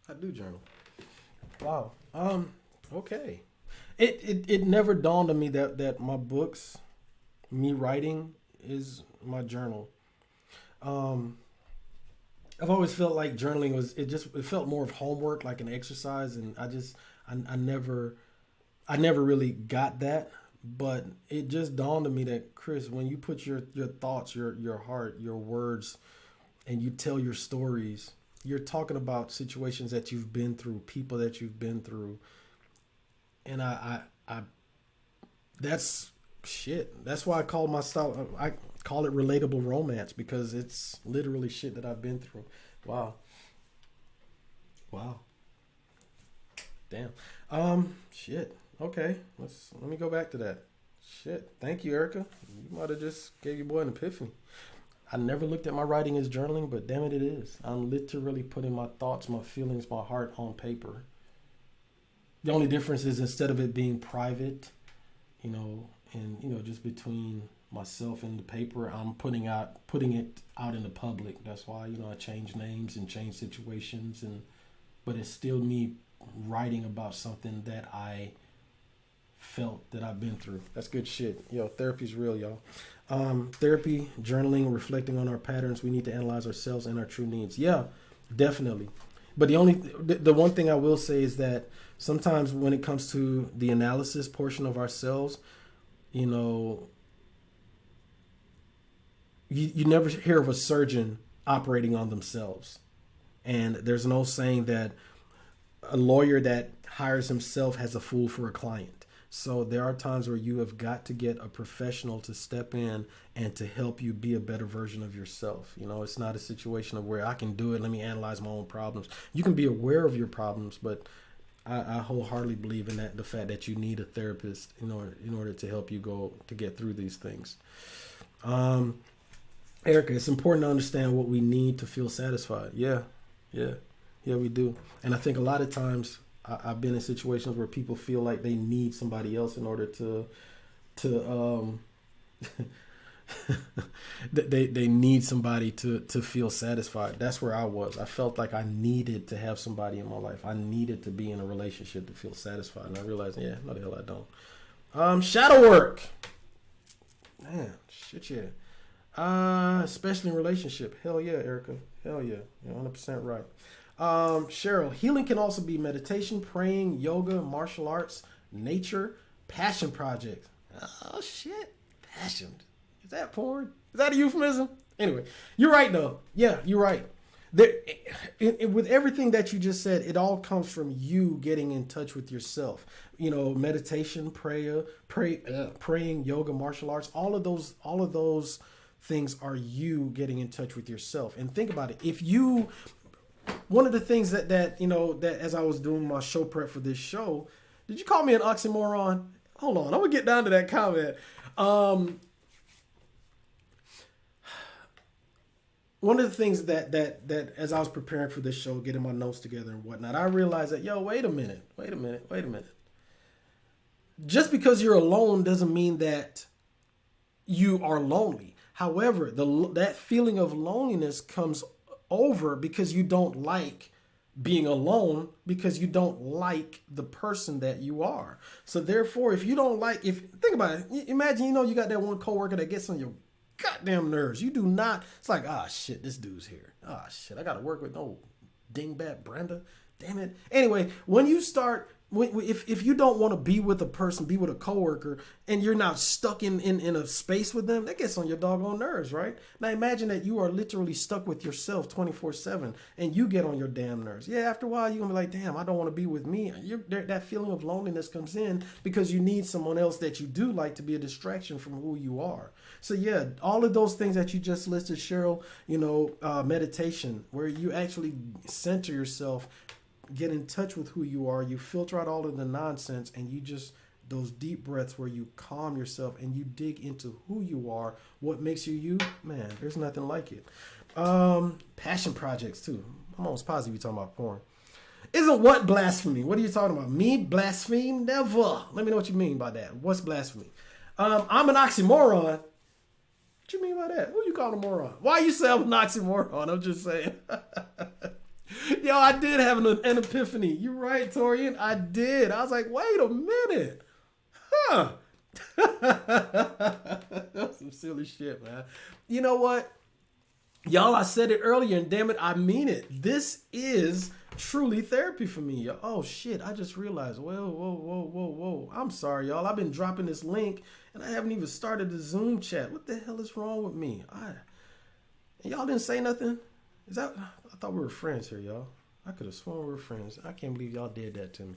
I do journal. Wow. Okay. It never dawned on me that my books, me writing, is my journal. I've always felt like journaling it felt more of homework, like an exercise, and I never really got that. But it just dawned on me that, Chris, when you put your thoughts, your heart, your words, and you tell your stories, you're talking about situations that you've been through, people that you've been through. And I that's shit. That's why I call my style, I call it relatable romance, because it's literally shit that I've been through. Wow. Damn. Shit. Okay. Let me go back to that. Shit. Thank you, Erica. You might have just gave your boy an epiphany. I never looked at my writing as journaling, but damn it, it is. I'm literally putting my thoughts, my feelings, my heart on paper. The only difference is, instead of it being private, and just between myself and the paper, I'm putting it out in the public. That's why, I change names and change situations, but it's still me writing about something that I felt, that I've been through. That's good shit. Yo, therapy's real, y'all. Therapy, journaling, reflecting on our patterns. We need to analyze ourselves and our true needs. Yeah, definitely. But the one thing I will say is that sometimes when it comes to the analysis portion of ourselves, you never hear of a surgeon operating on themselves. And there's an old saying that a lawyer that hires himself has a fool for a client. So there are times where you have got to get a professional to step in and to help you be a better version of yourself. It's not a situation of where I can do it, let me analyze my own problems. You can be aware of your problems, but I wholeheartedly believe in the fact that you need a therapist in order to help you to get through these things. Erica, it's important to understand what we need to feel satisfied. Yeah, we do. And I think a lot of times I've been in situations where people feel like they need somebody else in order to they need somebody to feel satisfied. That's where I was. I felt like I needed to have somebody in my life. I needed to be in a relationship to feel satisfied. And I realized, no the hell I don't. Shadow work. Man, shit, yeah. Especially in relationship. Hell yeah, Erica. Hell yeah. You're 100% right. Cheryl, healing can also be meditation, praying, yoga, martial arts, nature, passion projects. Oh shit, passion. Is that porn? Is that a euphemism? Anyway, you're right though. Yeah, you're right. With everything that you just said, it all comes from you getting in touch with yourself. Meditation, praying, yoga, martial arts. All of those things are you getting in touch with yourself. And think about it. One of the things that as I was doing my show prep for this show, did you call me an oxymoron? Hold on, I'm gonna get down to that comment. One of the things that as I was preparing for this show, getting my notes together and whatnot, I realized that, wait a minute. Just because you're alone doesn't mean that you are lonely. However, that feeling of loneliness comes over because you don't like being alone, because you don't like the person that you are. So therefore, think about it. Imagine, you got that one coworker that gets on your goddamn nerves. You do not. It's like, shit, this dude's here. Shit, I got to work with no dingbat Brenda. Damn it. Anyway, when you start, if you don't want to be with a person, be with a coworker, and you're not stuck in a space with them, that gets on your doggone nerves, right? Now imagine that you are literally stuck with yourself 24/7, and you get on your damn nerves. Yeah, after a while you're gonna be like, damn, I don't want to be with me. That feeling of loneliness comes in because you need someone else that you do like to be a distraction from who you are. So yeah, all of those things that you just listed, Cheryl, meditation, where you actually center yourself, get in touch with who you are, you filter out all of the nonsense, and you just, those deep breaths where you calm yourself and you dig into who you are, what makes you you, man, there's nothing like it. Passion projects too. I'm almost positive you're talking about porn. Isn't what blasphemy? What are you talking about? Me blaspheme? Never. Let me know what you mean by that. What's blasphemy? I'm an oxymoron. What you mean by that? Who you call a moron? Why you say I'm an oxymoron? I'm just saying. Yo, I did have an epiphany. You're right, Torian. I did. I was like, wait a minute. Huh. That's some silly shit, man. You know what? Y'all, I said it earlier, and damn it, I mean it. This is truly therapy for me. Oh, shit. I just realized. Whoa. I'm sorry, y'all. I've been dropping this link, and I haven't even started the Zoom chat. What the hell is wrong with me? Y'all didn't say nothing? Is that? I thought we were friends here, y'all. I could have sworn we were friends. I can't believe y'all did that to me.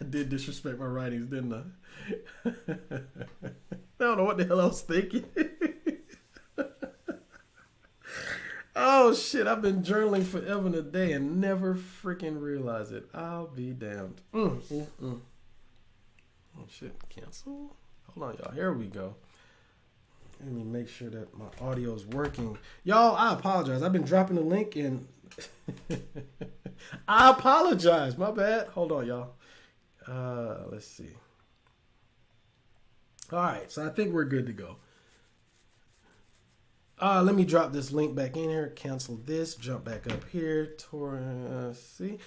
I did disrespect my writings, didn't I? I don't know what the hell I was thinking. Oh, shit. I've been journaling forever and a day and never freaking realized it. I'll be damned. Oh, shit. Cancel? Hold on, y'all. Here we go. Let me make sure that my audio is working. Y'all, I apologize. I've been dropping the link and I apologize. My bad. Hold on, y'all. Let's see. All right. So I think we're good to go. Let me drop this link back in here. Cancel this. Jump back up here. See.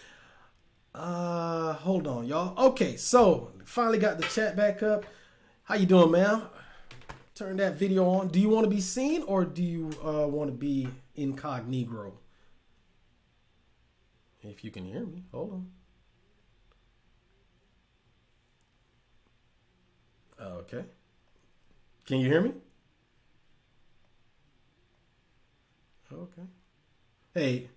Hold on, y'all. Okay, so finally got the chat back up. How you doing, ma'am? Turn that video on. Do you want to be seen or do you want to be incognito? If you can hear me, hold on. Okay. Can you hear me? Okay. Hey,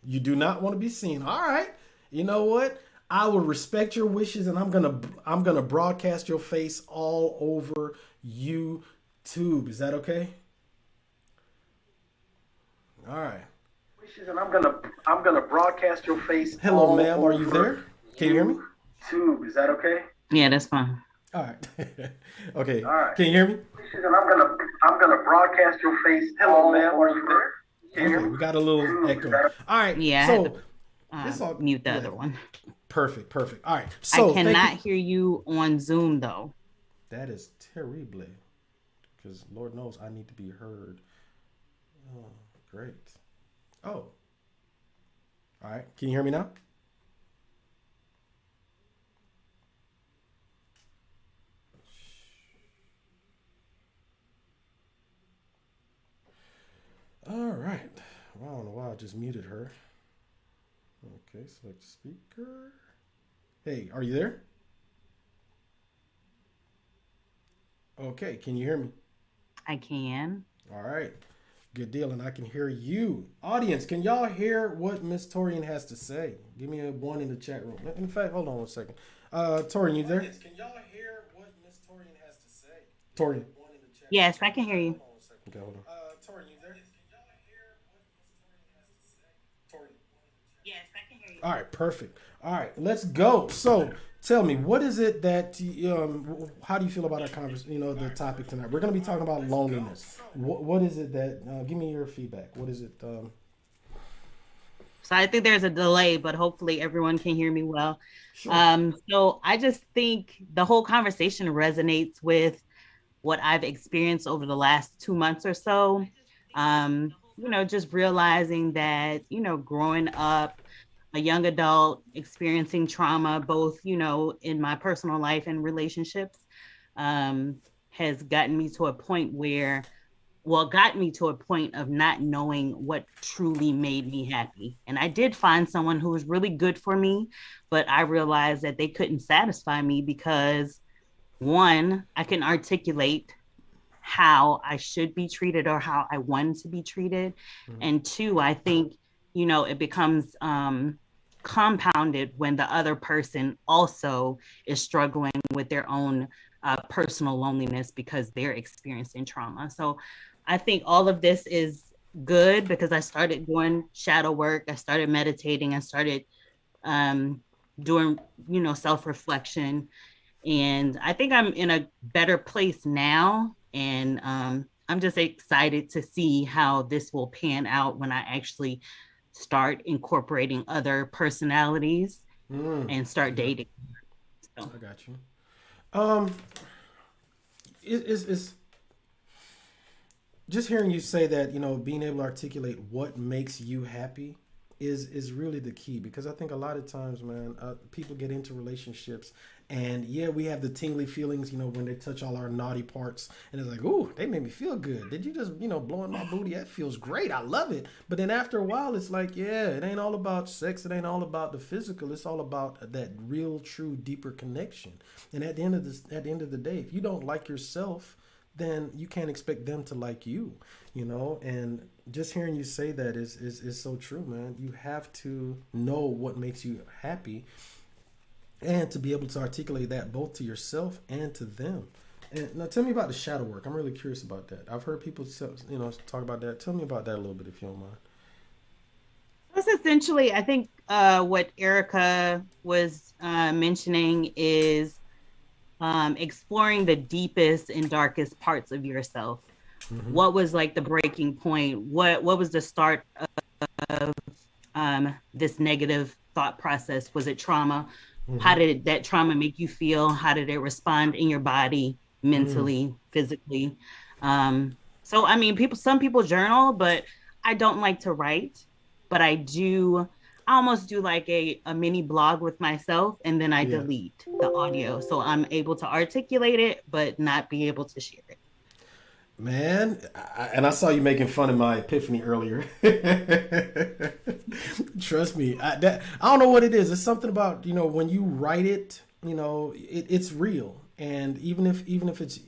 you do not want to be seen. All right. You know what? I will respect your wishes, and I'm gonna broadcast your face all over YouTube. Is that okay? All right. Wishes, and I'm gonna broadcast your face. Hello, ma'am. Are you there? Can you hear me? YouTube. Is that okay? Yeah, that's fine. All right. Okay. All right. Can you hear me? Wishes, and I'm gonna broadcast your face. Hello, ma'am. Are you there? Okay, we got a little echo. All right. Yeah. So. Mute the other one. Perfect. All right. So I cannot hear you on Zoom though. That is terrible. Because Lord knows I need to be heard. Oh, great. Oh. All right. Can you hear me now? All right. Well, I don't know why I just muted her. Okay, select speaker. Hey, are you there? Okay, can you hear me? I can. All right, good deal, and I can hear you. Audience, can y'all hear what Miss Torian has to say? Give me a 1 in the chat room. In fact, hold on 1 second. Torian, you there? Audience, can y'all hear what Miss Torian has to say? Torian. Yes, I can hear you. Okay, hold on. Torian, you there? Yes, I can hear you. All right, perfect. All right, let's go. So, tell me, what is it that how do you feel about our conversation? The topic tonight. We're going to be talking about loneliness. What is it that? Give me your feedback. What is it? So I think there's a delay, but hopefully everyone can hear me well. Sure. So I just think the whole conversation resonates with what I've experienced over the last 2 months or so. Just realizing that, growing up, a young adult experiencing trauma, both, in my personal life and relationships, has gotten me to a point where, got me to a point of not knowing what truly made me happy. And I did find someone who was really good for me, but I realized that they couldn't satisfy me because, one, I can articulate how I should be treated or how I want to be treated. Mm-hmm. And two, I think, it becomes compounded when the other person also is struggling with their own personal loneliness because they're experiencing trauma. So I think all of this is good because I started doing shadow work. I started meditating. I started doing, self-reflection. And I think I'm in a better place now. And I'm just excited to see how this will pan out when I actually start incorporating other personalities and start dating. So. I got you. It's just hearing you say that, being able to articulate what makes you happy is really the key, because I think a lot of times, man, people get into relationships and we have the tingly feelings, when they touch all our naughty parts, and it's like, ooh, they made me feel good. Did you just, blowing my booty? That feels great. I love it. But then after a while, it's like, it ain't all about sex. It ain't all about the physical. It's all about that real, true, deeper connection. And at the end of the day, if you don't like yourself, then you can't expect them to like you, and just hearing you say that is so true, man. You have to know what makes you happy and to be able to articulate that both to yourself and to them. And now tell me about the shadow work. I'm really curious about that. I've heard people, talk about that. Tell me about that a little bit, if you don't mind. That's essentially, I think, what Erica was mentioning is exploring the deepest and darkest parts of yourself. Mm-hmm. What was like the breaking point? What was the start of this negative thought process? Was it trauma? Mm-hmm. How did that trauma make you feel? How did it respond in your body, mentally, physically? So, I mean, some people journal, but I don't like to write, but I almost do like a mini blog with myself, and then I delete the audio. So I'm able to articulate it, but not be able to share it. Man, I saw you making fun of my epiphany earlier. Trust me, I don't know what it is. It's something about, when you write it, it's real. And even if it's,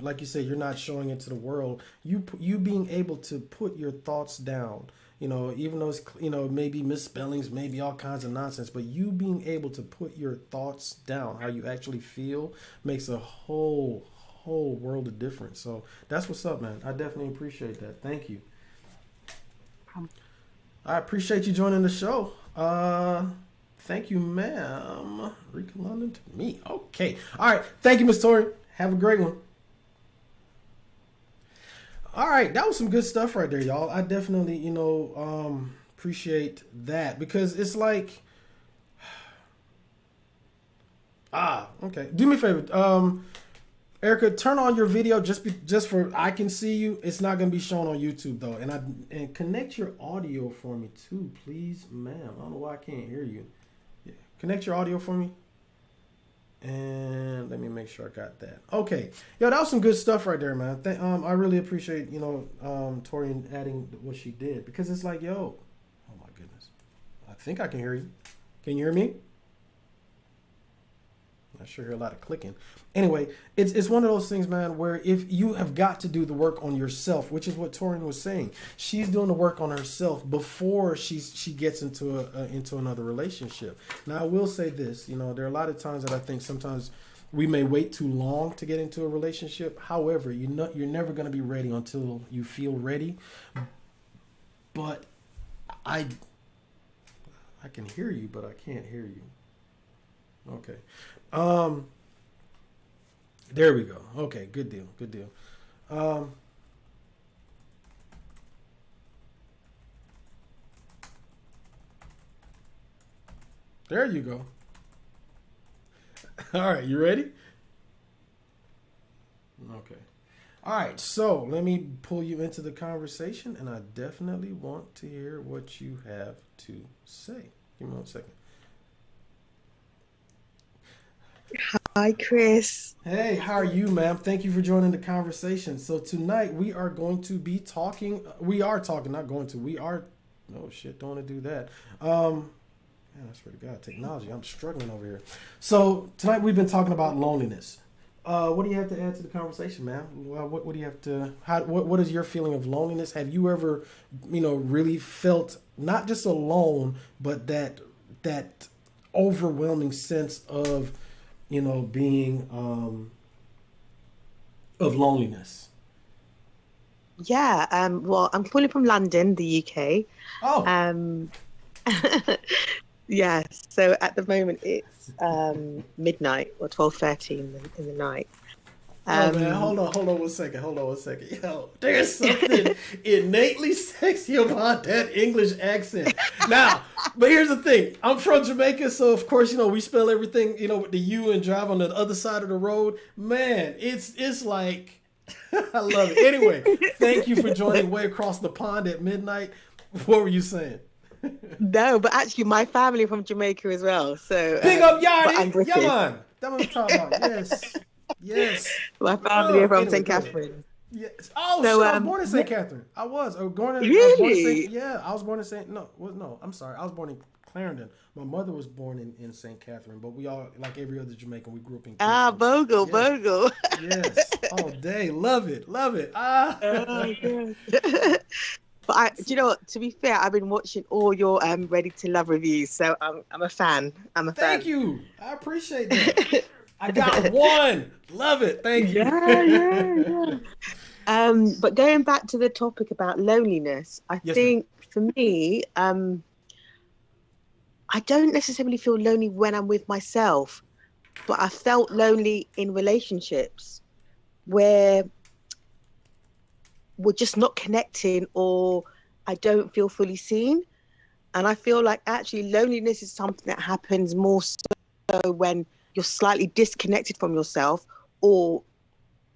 like you said, you're not showing it to the world, you being able to put your thoughts down, even though it's, maybe misspellings, maybe all kinds of nonsense, but you being able to put your thoughts down, how you actually feel, makes a whole world of difference. So that's what's up, man. I definitely appreciate that. Thank you. I appreciate you joining the show. Thank you, ma'am. Rika London to me. Okay. All right. Thank you, Miss Tori. Have a great one. All right. That was some good stuff right there, y'all. I definitely, appreciate that, because it's like, okay. Do me a favor. Erica, turn on your video just for I can see you. It's not gonna be shown on YouTube though, and connect your audio for me too, please, ma'am. I don't know why I can't hear you. Yeah, connect your audio for me, and let me make sure I got that. Okay, that was some good stuff right there, man. I really appreciate Tori adding what she did, because it's like, oh my goodness, I think I can hear you. Can you hear me? I sure hear a lot of clicking. Anyway, it's one of those things, man, where if you have got to do the work on yourself, which is what Torian was saying, she's doing the work on herself before she gets into another relationship. Now, I will say this, there are a lot of times that I think sometimes we may wait too long to get into a relationship. However, you're never going to be ready until you feel ready. But I can hear you, but I can't hear you. Okay. There we go. Okay, good deal. There you go. All right, you ready? Okay. All right, so let me pull you into the conversation, and I definitely want to hear what you have to say. Give me 1 second. Hi, Chris. Hey, how are you, ma'am? Thank you for joining the conversation. So tonight we are going to be talking. We are talking, not going to. We are. Oh shit! Don't want to do that. Man, I swear to God, technology. I'm struggling over here. So tonight we've been talking about loneliness. What do you have to add to the conversation, ma'am? What do you have to? What is your feeling of loneliness? Have you ever, really felt not just alone, but that overwhelming sense of, being of loneliness? Yeah, well, I'm calling from London, the UK. Oh, Yeah, so at the moment it's midnight or 12:30 in the night. oh man, hold on 1 second. Yo, there's something innately sexy about that English accent. Now, but here's the thing. I'm from Jamaica, so of course, we spell everything, with the U and drive on the other side of the road. Man, it's like I love it. Anyway, thank you for joining Way Across the Pond at midnight. What were you saying? No, but actually my family are from Jamaica as well. So Big up but I'm Yardy. British. Yeah, man. That's what I'm talking about. Yes. Yes. My family are from Anyway, St. go ahead. Catherine. Yes. Oh, So, shit, I was born in St. Catherine. I was born in Really? I was born in St. No, I'm sorry. I was born in Clarendon. My mother was born in St. Catherine, but we all, like every other Jamaican, we grew up in Kingston. Bogle, Yeah. Bogle. Yes. All day. Love it. Ah. Oh, good. But do you know what? To be fair, I've been watching all your Ready to Love reviews, so I'm a fan. I'm a fan. Thank you. I appreciate that. I got one. Love it. Thank you. Yeah. But going back to the topic about loneliness, I Yes, think for me, I don't necessarily feel lonely when I'm with myself, but I felt lonely in relationships where we're just not connecting, or I don't feel fully seen. And I feel like actually loneliness is something that happens more so when you're slightly disconnected from yourself, or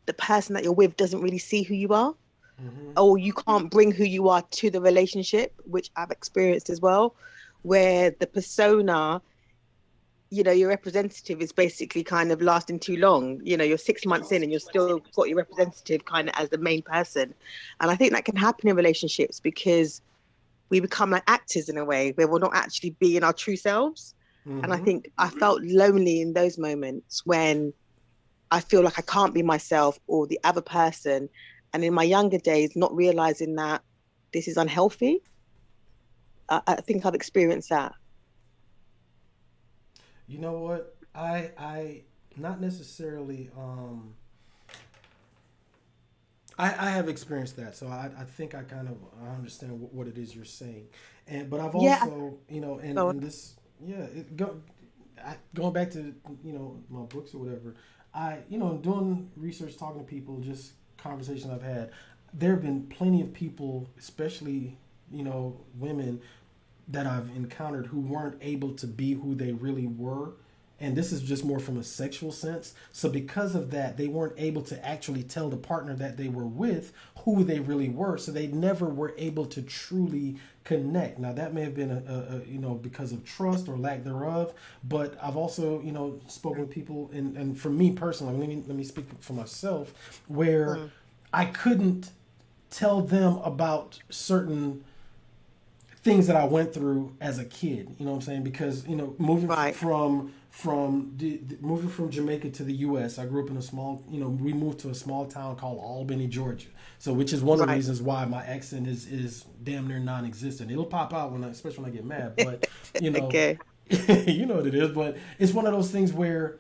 the person that you're with doesn't really see who you are, or you can't bring who you are to the relationship, which I've experienced as well, where the persona, your representative is basically kind of lasting too long. You're 6 months in and you're still got your representative kind of as the main person. And I think that can happen in relationships because we become like actors in a way where we're not actually being our true selves. And I think I felt lonely in those moments when I feel like I can't be myself or the other person. And in my younger days, not realizing that this is unhealthy. I think I've experienced that. You know what? I not necessarily I have experienced that, so I think I kind of understand what it is you're saying, but I've also and this going back to my books or whatever, doing research, talking to people, just conversations I've had, there have been plenty of people, especially women that I've encountered who weren't able to be who they really were. And this is just more from a sexual sense. So because of that, they weren't able to actually tell the partner that they were with who they really were. So they never were able to truly connect. Now that may have been because of trust or lack thereof. But I've also, spoken with people, and for me personally, let me speak for myself, where I couldn't tell them about certain things that I went through as a kid. You know what I'm saying? Because moving moving from Jamaica to the U.S., I grew up in a small. We moved to a small town called Albany, Georgia. So, which is one of the reasons why my accent is damn near non-existent. It'll pop out especially when I get mad. But Okay. you know what it is. But it's one of those things where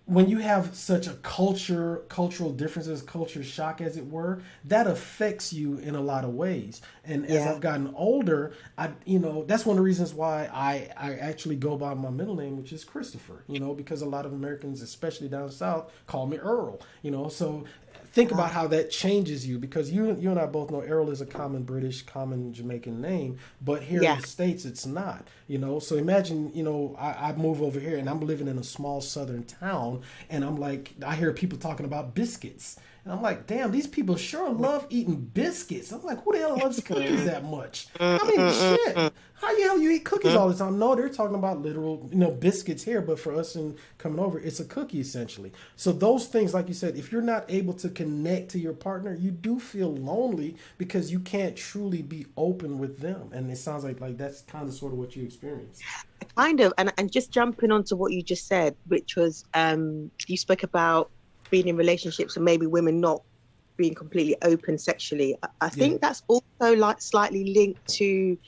when you have such a cultural differences, culture shock, as it were, that affects you in a lot of ways. And as I've gotten older, that's one of the reasons why I actually go by my middle name, which is Christopher, because a lot of Americans, especially down south, call me Earl, so think about how that changes you, because you and I both know Earl is a common British, common Jamaican name, but here in the States it's not. So imagine, I move over here and I'm living in a small southern town, and I'm like, I hear people talking about biscuits. And And I'm like, damn, these people sure love eating biscuits. I'm like, who the hell loves cookies that much? I mean, shit. How the hell you eat cookies all the time? No, they're talking about literal, biscuits here, but for us and coming over, it's a cookie essentially. So those things, like you said, if you're not able to connect to your partner, you do feel lonely because you can't truly be open with them. And it sounds like that's kind of sort of what you experience. Kind of, and just jumping onto what you just said, which was you spoke about being in relationships and maybe women not being completely open sexually. I think that's also like slightly linked to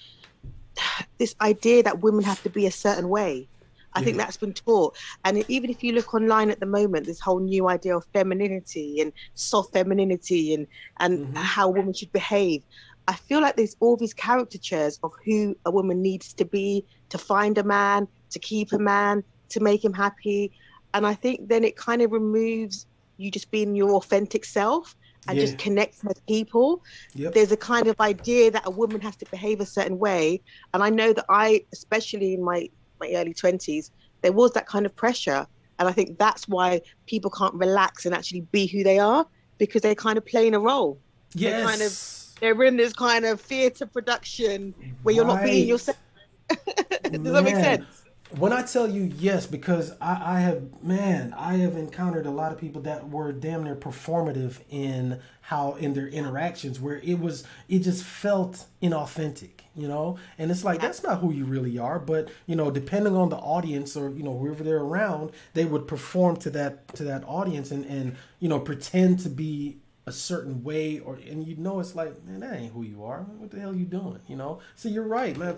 this idea that women have to be a certain way. I think that's been taught. And even if you look online at the moment, this whole new idea of femininity and soft femininity and how a woman should behave. I feel like there's all these caricatures of who a woman needs to be to find a man, to keep a man, to make him happy. And I think then it kind of removes you just being your authentic self and just connecting with people. There's a kind of idea that a woman has to behave a certain way. And I know that especially in my early 20s, there was that kind of pressure. And I think that's why people can't relax and actually be who they are, because they're kind of playing a role. They're in this kind of theatre production where you're not being yourself. Does that make sense? When I tell you yes, because I have encountered a lot of people that were damn near performative in their interactions, where it just felt inauthentic, and it's like, that's not who you really are. But, depending on the audience or, whoever they're around, they would perform to that audience and pretend to be a certain way, and it's like, man, that ain't who you are. What the hell are you doing? So you're right, man.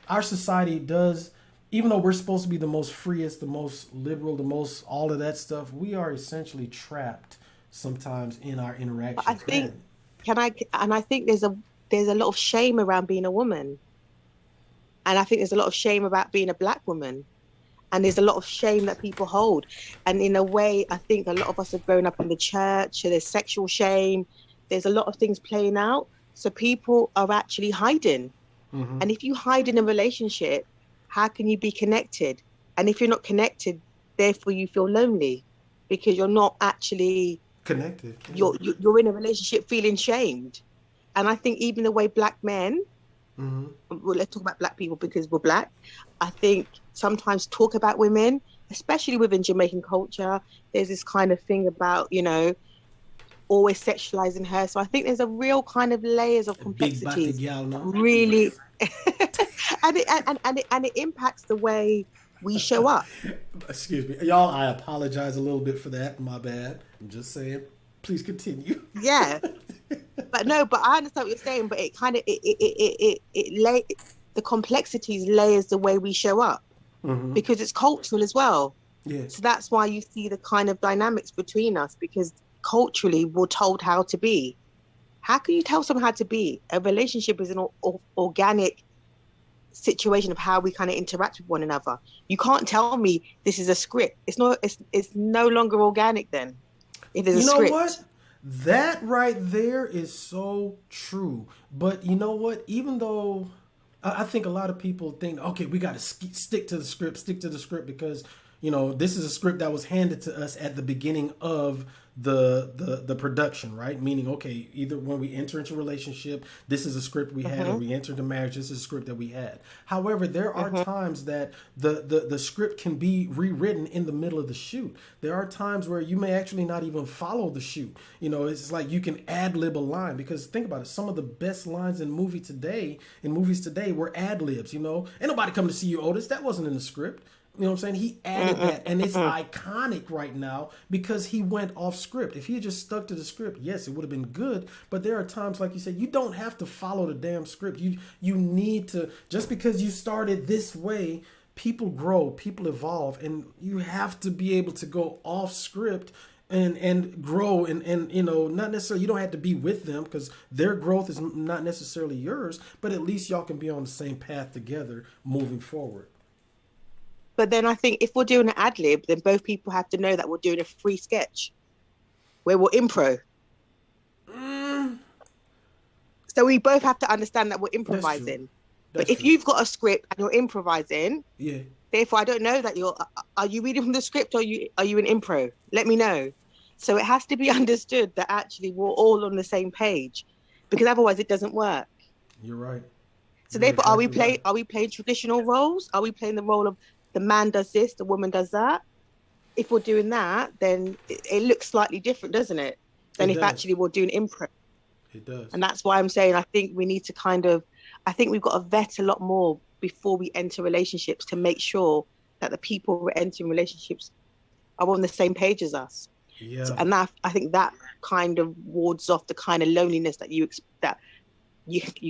Our society does, even though we're supposed to be the most freest, the most liberal, the most all of that stuff, we are essentially trapped sometimes in our interactions. I think, I think there's a lot of shame around being a woman, and I think there's a lot of shame about being a Black woman, and there's a lot of shame that people hold. And in a way, I think a lot of us have grown up in the church, so there's sexual shame. There's a lot of things playing out, so people are actually hiding. And if you hide in a relationship, how can you be connected? And if you're not connected, therefore you feel lonely, because you're not actually connected. You're in a relationship feeling shamed. And I think even the way Black men, well, let's talk about Black people because we're Black, I think sometimes talk about women, especially within Jamaican culture, there's this kind of thing about, always sexualizing her. So I think there's a real kind of layers of complexities. Really. and it impacts the way we show up. Excuse me, y'all. I apologize a little bit for that. My bad. I'm just saying. Please continue. Yeah, but I understand what you're saying. But it kind of the complexities layers the way we show up because it's cultural as well. Yeah. So that's why you see the kind of dynamics between us, because culturally we're told how to be. How can you tell someone how to be? A relationship is an organic situation of how we kind of interact with one another. You can't tell me this is a script. It's no longer organic then. If there's a script. You know what? That right there is so true. But you know what? Even though I think a lot of people think, okay, we got to stick to the script because, this is a script that was handed to us at the beginning of the production, right? Meaning, okay, either when we enter into a relationship, this is a script we had, or we enter into marriage, this is a script that we had. However, there are times that the script can be rewritten in the middle of the shoot. There are times where you may actually not even follow the shoot. It's like you can ad-lib a line, because think about it, some of the best lines in movies today were ad-libs, Ain't nobody coming to see you, Otis. That wasn't in the script. You know what I'm saying? He added that, and it's iconic right now because he went off script. If he had just stuck to the script, yes, it would have been good. But there are times, like you said, you don't have to follow the damn script. You need to, just because you started this way, people grow, people evolve, and you have to be able to go off script and grow and not necessarily, you don't have to be with them because their growth is not necessarily yours, but at least y'all can be on the same path together moving forward. But then I think if we're doing an ad lib, then both people have to know that we're doing a free sketch where we're impro. So we both have to understand that we're improvising. But if you've got a script and you're improvising, therefore I don't know that are you reading from the script or are you in impro? Let me know. So it has to be understood that actually we're all on the same page, because otherwise it doesn't work. You're right. So You're therefore, exactly right. are we playing traditional roles? Are we playing the role of the man does this, the woman does that? If we're doing that, then it looks slightly different, doesn't it? Than It if does. actually we're doing improv. It does. And that's why I'm saying I think we need to I think we've got to vet a lot more before we enter relationships to make sure that the people we're entering relationships are on the same page as us. Yeah. And that, I think that kind of wards off the kind of loneliness that you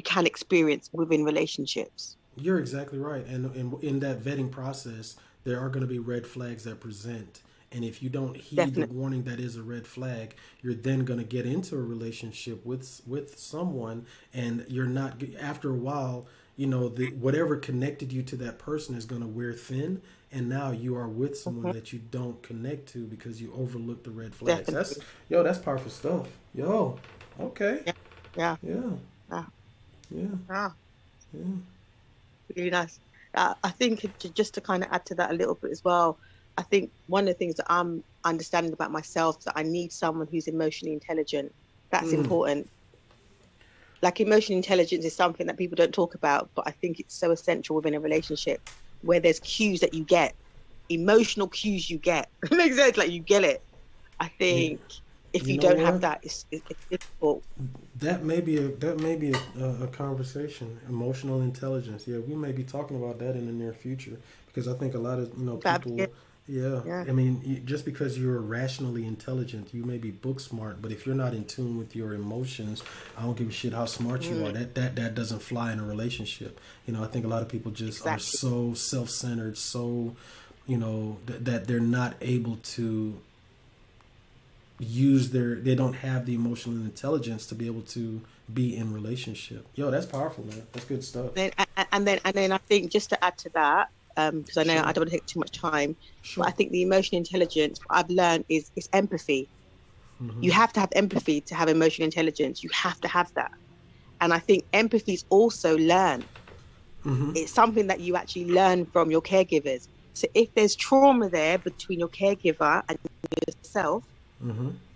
can experience within relationships. You're exactly right. And in that vetting process, there are going to be red flags that present. And if you don't heed Definitely. the warning that is a red flag, you're then going to get into a relationship with someone, and you're not, after a while, whatever connected you to that person is going to wear thin, and now you are with someone that you don't connect to because you overlooked the red flags. Definitely. That's powerful stuff. Okay. Yeah. Yeah. Ah, really nice. I think just to kind of add to that a little bit as well, I think one of the things that I'm understanding about myself is that I need someone who's emotionally intelligent. That's important. Like, emotional intelligence is something that people don't talk about, but I think it's so essential within a relationship where there's cues that you get, emotional cues you get. It makes sense, like you get it. I think if you don't have that, it's difficult. That may be a conversation. Emotional intelligence. Yeah, we may be talking about that in the near future, because I think a lot of people. Yeah. I mean, just because you're rationally intelligent, you may be book smart, but if you're not in tune with your emotions, I don't give a shit how smart you are. That doesn't fly in a relationship. I think a lot of people just are so self-centered, so that they're not able to they don't have the emotional intelligence to be able to be in relationship. That's powerful, man. That's good stuff. And then I think, just to add to that, because I know I don't want to take too much time, but I think the emotional intelligence, what I've learned is empathy. You have to have empathy to have emotional intelligence. You have to have that. And I think empathy is also learned. It's something that you actually learn from your caregivers. So if there's trauma there between your caregiver and yourself,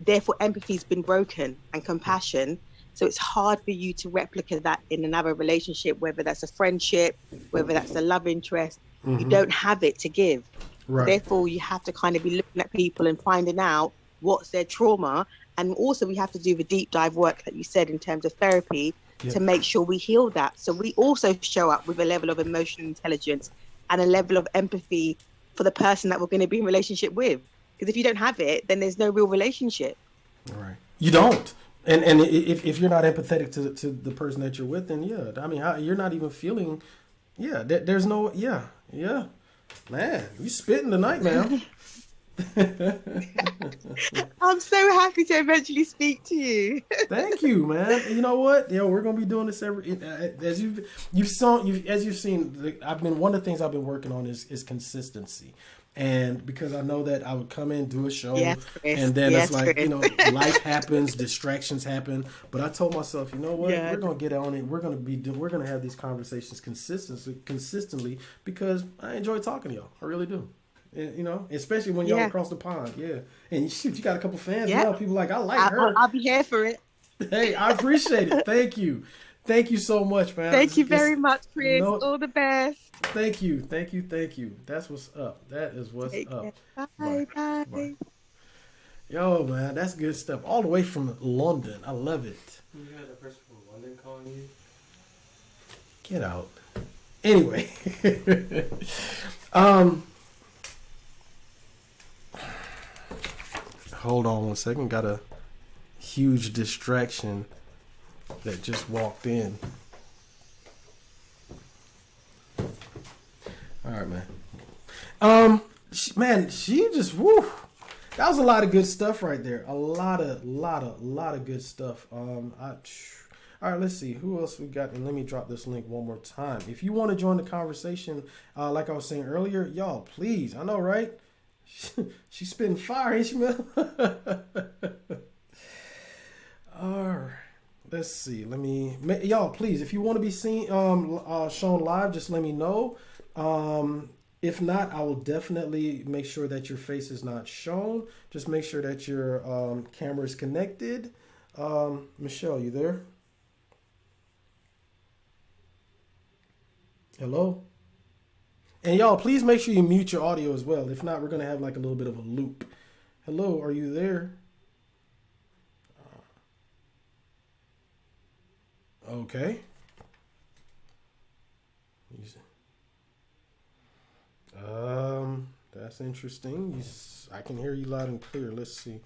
therefore empathy's been broken, and compassion. So it's hard for you to replicate that in another relationship, whether that's a friendship, whether that's a love interest. You don't have it to give. Right. Therefore, you have to kind of be looking at people and finding out what's their trauma. And also, we have to do the deep dive work that you said in terms of therapy to make sure we heal that. So we also show up with a level of emotional intelligence and a level of empathy for the person that we're going to be in relationship with. Because if you don't have it, then there's no real relationship. Right. You don't. And if you're not empathetic to the person that you're with, then you're not even feeling. There's no. Man, you spitting tonight, man. I'm so happy to eventually speak to you. Thank you, man. You know what? We're gonna be doing this as you've seen. One of the things I've been working on is consistency. And because I know that I would come in, do a show, and then it's like, life happens, distractions happen. But I told myself, you know what? We're gonna get on it. We're gonna have these conversations consistently, because I enjoy talking to y'all. I really do. And, especially when y'all across the pond. Yeah. And shoot, you got a couple fans now. People like, I like her. I'll be here for it. Hey, I appreciate it. Thank you. Thank you so much, man. Thank you very much, Chris. All the best. Thank you. That's what's up. That is what's up. Bye. Yo, man, that's good stuff. All the way from London. I love it. You had a person from London calling you? Get out. Anyway. Hold on one second. Got a huge distraction that just walked in. All right, man. She just that was a lot of good stuff right there. A lot of good stuff. All right, let's see who else we got, and let me drop this link one more time. If you want to join the conversation, like I was saying earlier, y'all, please. I know, right? She's spitting fire, ain't she, man? All right. Let's see. Y'all, please, if you want to be seen, shown live, just let me know. If not, I will definitely make sure that your face is not shown. Just make sure that your camera is connected. Michelle, you there? Hello? And y'all, please make sure you mute your audio as well. If not, we're going to have like a little bit of a loop. Hello, are you there? Okay. That's interesting. I can hear you loud and clear. Let's see.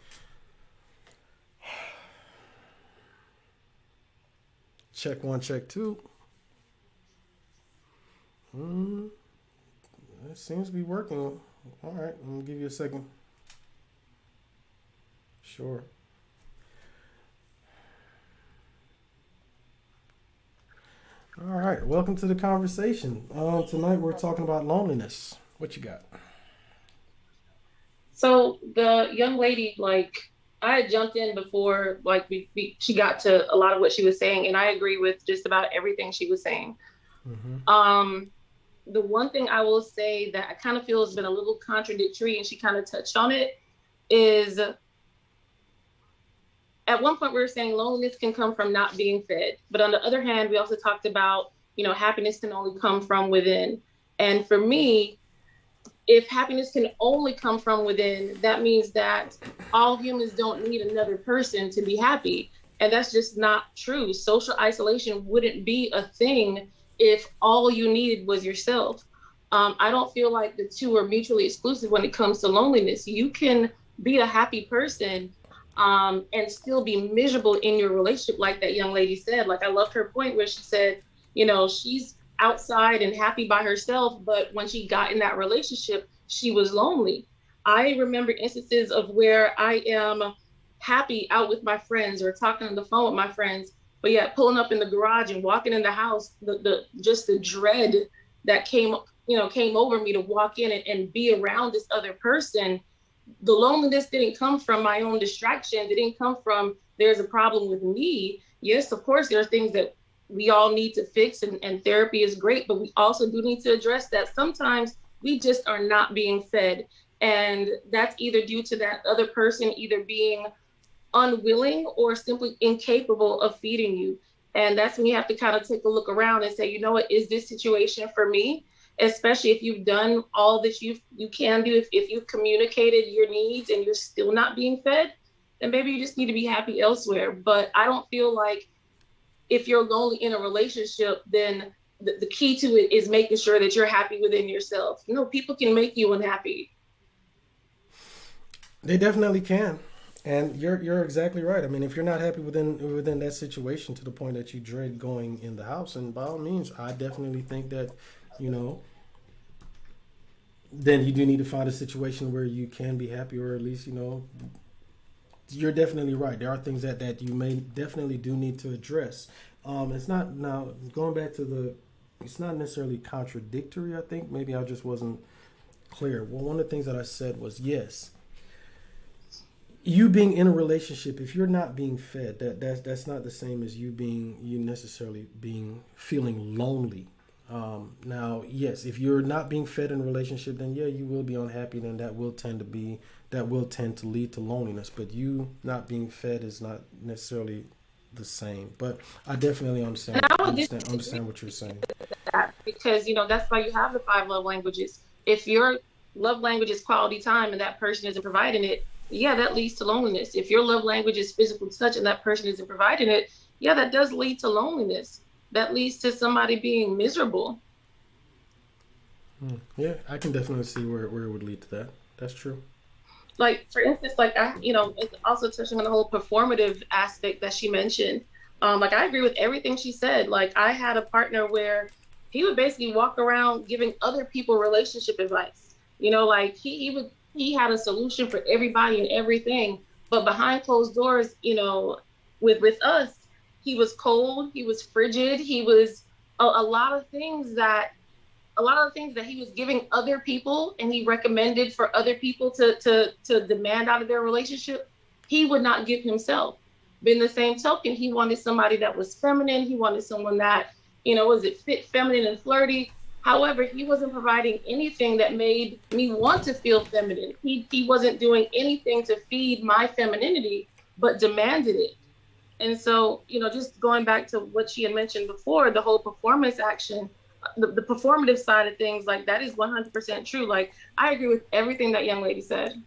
Check one, check two. It seems to be working. All right, I'm gonna give you a second. Sure. All right, welcome to the conversation. Tonight we're talking about loneliness. What you got? So the young lady, like, I had jumped in before, like, she got to a lot of what she was saying, and I agree with just about everything she was saying. Mm-hmm. The one thing I will say that I kind of feel has been a little contradictory, and she kind of touched on it, is at one point we were saying loneliness can come from not being fed. But on the other hand, we also talked about, happiness can only come from within. And for me, if happiness can only come from within, that means that all humans don't need another person to be happy. And that's just not true. Social isolation wouldn't be a thing if all you needed was yourself. I don't feel like the two are mutually exclusive when it comes to loneliness. You can be a happy person and still be miserable in your relationship, like that young lady said. Like, I loved her point where she said, she's outside and happy by herself, but when she got in that relationship, she was lonely. I remember instances of where I am happy out with my friends or talking on the phone with my friends, but yet pulling up in the garage and walking in the house, the dread that came over me to walk in and be around this other person. The loneliness didn't come from my own distractions. It didn't come from there's a problem with me. Yes, of course, there are things that we all need to fix, and therapy is great, but we also do need to address that sometimes we just are not being fed. And that's either due to that other person either being unwilling or simply incapable of feeding you. And that's when you have to kind of take a look around and say, what, is this situation for me? Especially if you've done all that you can do, if you've communicated your needs and you're still not being fed, then maybe you just need to be happy elsewhere. But I don't feel like if you're lonely in a relationship, then the key to it is making sure that you're happy within yourself. People can make you unhappy. They definitely can. And you're exactly right. I mean, if you're not happy within that situation to the point that you dread going in the house, and by all means, I definitely think that, then you do need to find a situation where you can be happy, or at least, you're definitely right. There are things that you may definitely do need to address. It's not, now going back to it's not necessarily contradictory. I think maybe I just wasn't clear. Well, one of the things that I said was, yes, you being in a relationship, if you're not being fed, that's not the same as you necessarily feeling lonely. Now, yes, if you're not being fed in a relationship, then yeah, you will be unhappy, then that will tend to lead to loneliness. But you not being fed is not necessarily the same. But I definitely understand what you're saying. Because that's why you have the 5 love languages. If your love language is quality time and that person isn't providing it, yeah, that leads to loneliness. If your love language is physical touch and that person isn't providing it, yeah, that does lead to loneliness. That leads to somebody being miserable. Yeah, I can definitely see where it would lead to that. That's true. Like, for instance, like, it's also touching on the whole performative aspect that she mentioned. Like, I agree with everything she said. Like, I had a partner where he would basically walk around giving other people relationship advice. Like, he had a solution for everybody and everything, but behind closed doors, with us, he was cold, he was frigid, he was a lot of things that he was giving other people and he recommended for other people to demand out of their relationship, he would not give himself. But in the same token, he wanted somebody that was feminine. He wanted someone that, was it fit, feminine, and flirty. However, he wasn't providing anything that made me want to feel feminine. He wasn't doing anything to feed my femininity, but demanded it. And so, just going back to what she had mentioned before, the whole performance action, the performative side of things, like that is 100% true. Like, I agree with everything that young lady said.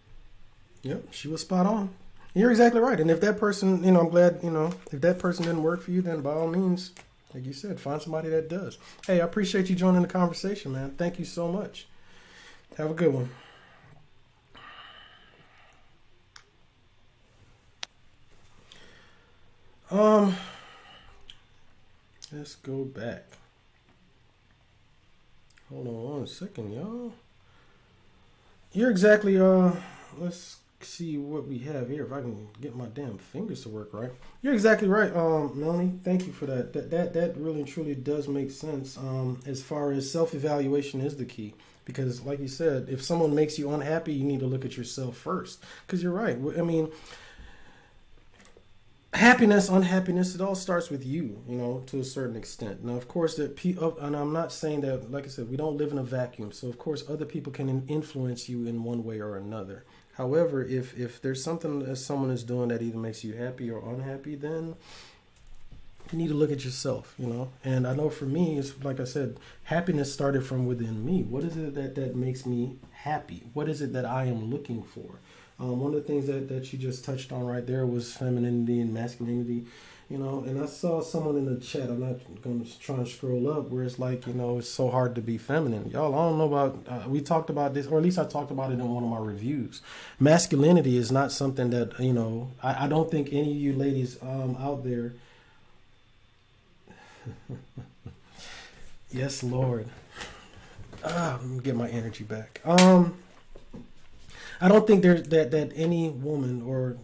Yep, she was spot on. You're exactly right. And if that person, I'm glad, if that person didn't work for you, then by all means, like you said, find somebody that does. Hey, I appreciate you joining the conversation, man. Thank you so much. Have a good one. Let's go back. Hold on 1 second, y'all. You're exactly, let's see what we have here. If I can get my damn fingers to work right. You're exactly right, Melanie. Thank you for that. That really and truly does make sense. As far as self-evaluation is the key. Because like you said, if someone makes you unhappy, you need to look at yourself first. Because you're right. I mean, happiness, unhappiness, it all starts with you, to a certain extent. Now, of course, and I'm not saying that, like I said, we don't live in a vacuum. So, of course, other people can influence you in one way or another. However, if there's something that someone is doing that either makes you happy or unhappy, then you need to look at yourself, And I know for me, it's like I said, happiness started from within me. What is it that makes me happy? What is it that I am looking for? One of the things that you just touched on right there was femininity and masculinity, and I saw someone in the chat, I'm not going to try and scroll up, where it's like, it's so hard to be feminine. Y'all, I don't know about, we talked about this, or at least I talked about it in one of my reviews. Masculinity is not something that, I don't think any of you ladies out there, yes, Lord, let me get my energy back. I don't think there's that any woman, or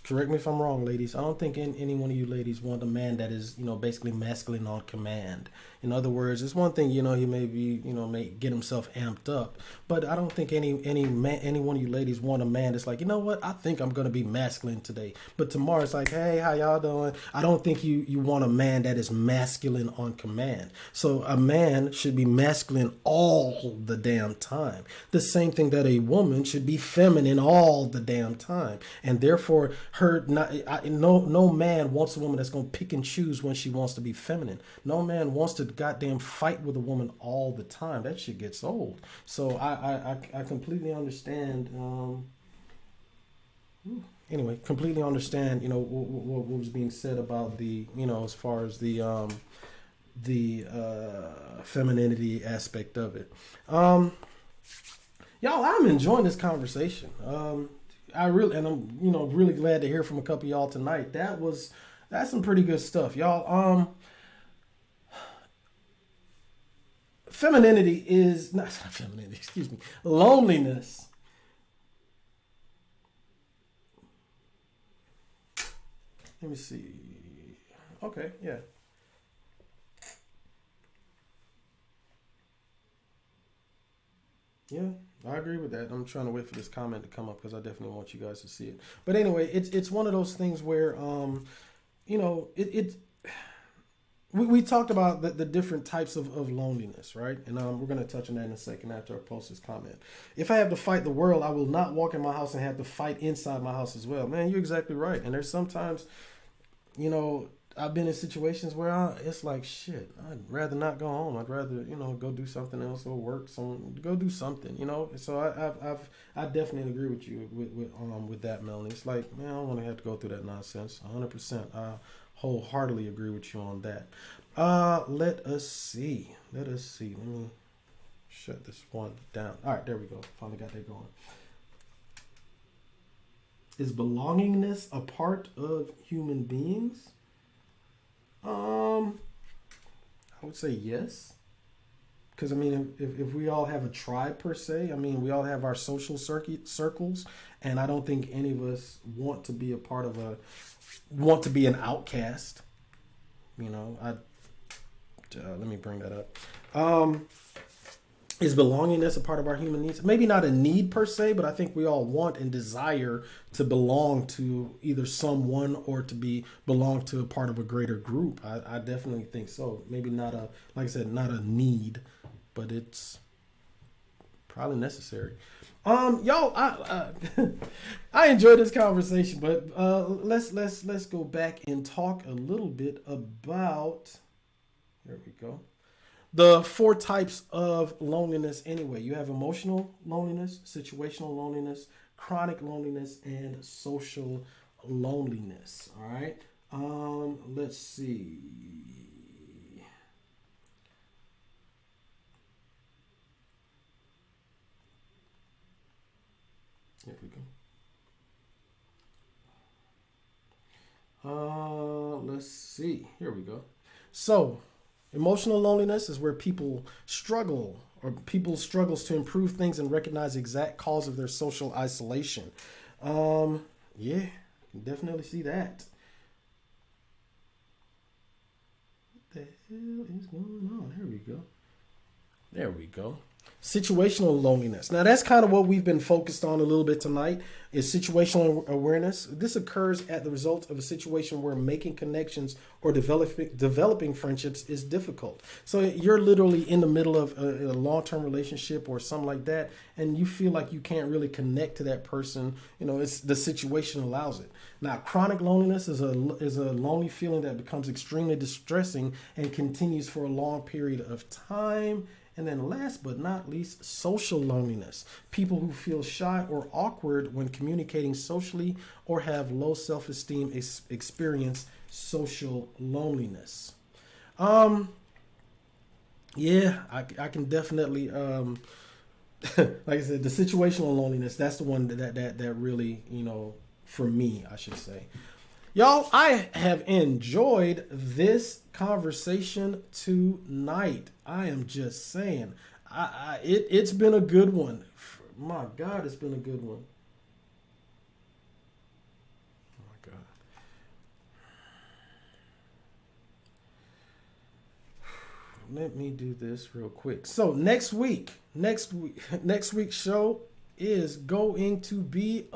correct me if I'm wrong, ladies, I don't think any one of you ladies want a man that is, basically masculine on command. In other words, it's one thing, he may be, may get himself amped up, but I don't think any one of you ladies want a man that's like, you know what, I think I'm going to be masculine today. But tomorrow it's like, hey, how y'all doing? I don't think you want a man that is masculine on command. So a man should be masculine all the damn time. The same thing that a woman should be feminine all the damn time. And therefore, no man wants a woman that's going to pick and choose when she wants to be feminine. No man wants to goddamn fight with a woman all the time. That shit gets old. So I completely understand. Anyway, completely understand. What was being said about the as far as the femininity aspect of it. Y'all, I'm enjoying this conversation. I'm really glad to hear from a couple of y'all tonight. That's some pretty good stuff, y'all. Femininity is not femininity, excuse me. Loneliness. Let me see. Okay, yeah. Yeah, I agree with that. I'm trying to wait for this comment to come up because I definitely want you guys to see it. But anyway, it's one of those things where, we talked about the different types of loneliness, right? And we're going to touch on that in a second after I post this comment. If I have to fight the world, I will not walk in my house and have to fight inside my house as well. Man, you're exactly right. And there's sometimes, I've been in situations where it's like, shit, I'd rather not go home. I'd rather, go do something else or work, go do something, So I definitely agree with you with that, Melanie. It's like, man, I don't want to have to go through that nonsense. 100%. I wholeheartedly agree with you on that. Let us see. Let me shut this one down. All right, there we go. Finally got that going. Is belongingness a part of human beings? I would say yes. Because, if we all have a tribe per se, we all have our social circles, and I don't think any of us want to be a part of want to be an outcast. Let me bring that up. Is belongingness a part of our human needs? Maybe not a need per se, but I think we all want and desire to belong to either someone or to belong to a part of a greater group. I definitely think so. Maybe not not a need but it's probably necessary. Y'all, I enjoyed this conversation, but let's go back and talk a little bit about. There we go. The 4 types of loneliness. Anyway, you have emotional loneliness, situational loneliness, chronic loneliness, and social loneliness. All right. Let's see. There we go. Let's see. Here we go. So, emotional loneliness is where people struggle to improve things and recognize the exact cause of their social isolation. Yeah, can definitely see that. What the hell is going on? Here we go. There we go. Situational loneliness. Now that's kind of what we've been focused on a little bit tonight, is situational awareness. This occurs at the result of a situation where making connections or developing friendships is difficult. So you're literally in the middle of a long-term relationship or something like that, and you feel like you can't really connect to that person. You know, it's the situation allows it. Now, chronic loneliness is a lonely feeling that becomes extremely distressing and continues for a long period of time. And then last but not least, social loneliness. People who feel shy or awkward when communicating socially or have low self-esteem experience social loneliness. Yeah, I can definitely, like I said, the situational loneliness, that's the one that really, you know, for me, I should say. Y'all, I have enjoyed this conversation tonight. I am just saying, it's been a good one. My God, it's been a good one. Oh my God. Let me do this real quick. So next week's show is going to be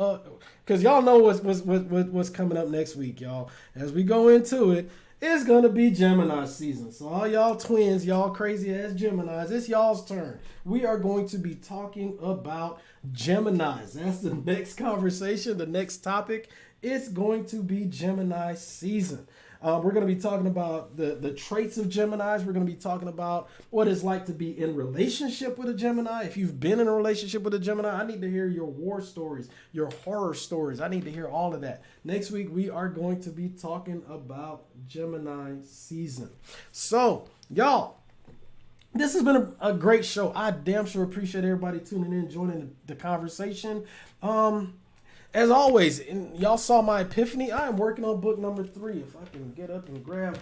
because y'all know what's coming up next week, y'all. As we go into it, it's gonna be Gemini season. So all y'all twins, y'all crazy ass Geminis, it's y'all's turn. We are going to be talking about Geminis. That's the next conversation, the next topic. It's going to be Gemini season. We're going to be talking about the traits of Geminis. We're going to be talking about what it's like to be in relationship with a Gemini. If you've been in a relationship with a Gemini, I need to hear your war stories, your horror stories. I need to hear all of that. Next week, we are going to be talking about Gemini season. So, y'all, this has been a great show. I damn sure appreciate everybody tuning in, joining the conversation. As always, and y'all saw my epiphany. I am working on book number 3. If I can get up and grab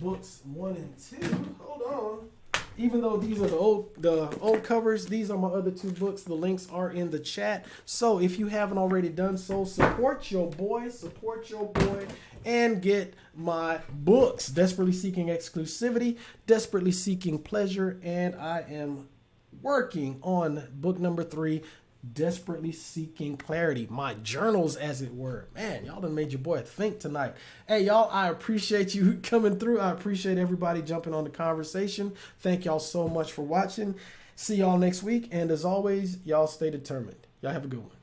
books 1 and 2. Hold on. Even though these are the old covers, these are my other 2 books. The links are in the chat. So if you haven't already done so, support your boy, and get my books. Desperately Seeking Exclusivity, Desperately Seeking Pleasure, and I am working on book number 3, Desperately Seeking Clarity, my journals, as it were. Man, y'all done made your boy think tonight. Hey, y'all, I appreciate you coming through. I appreciate everybody jumping on the conversation. Thank y'all so much for watching. See y'all next week. And as always, y'all stay determined. Y'all have a good one.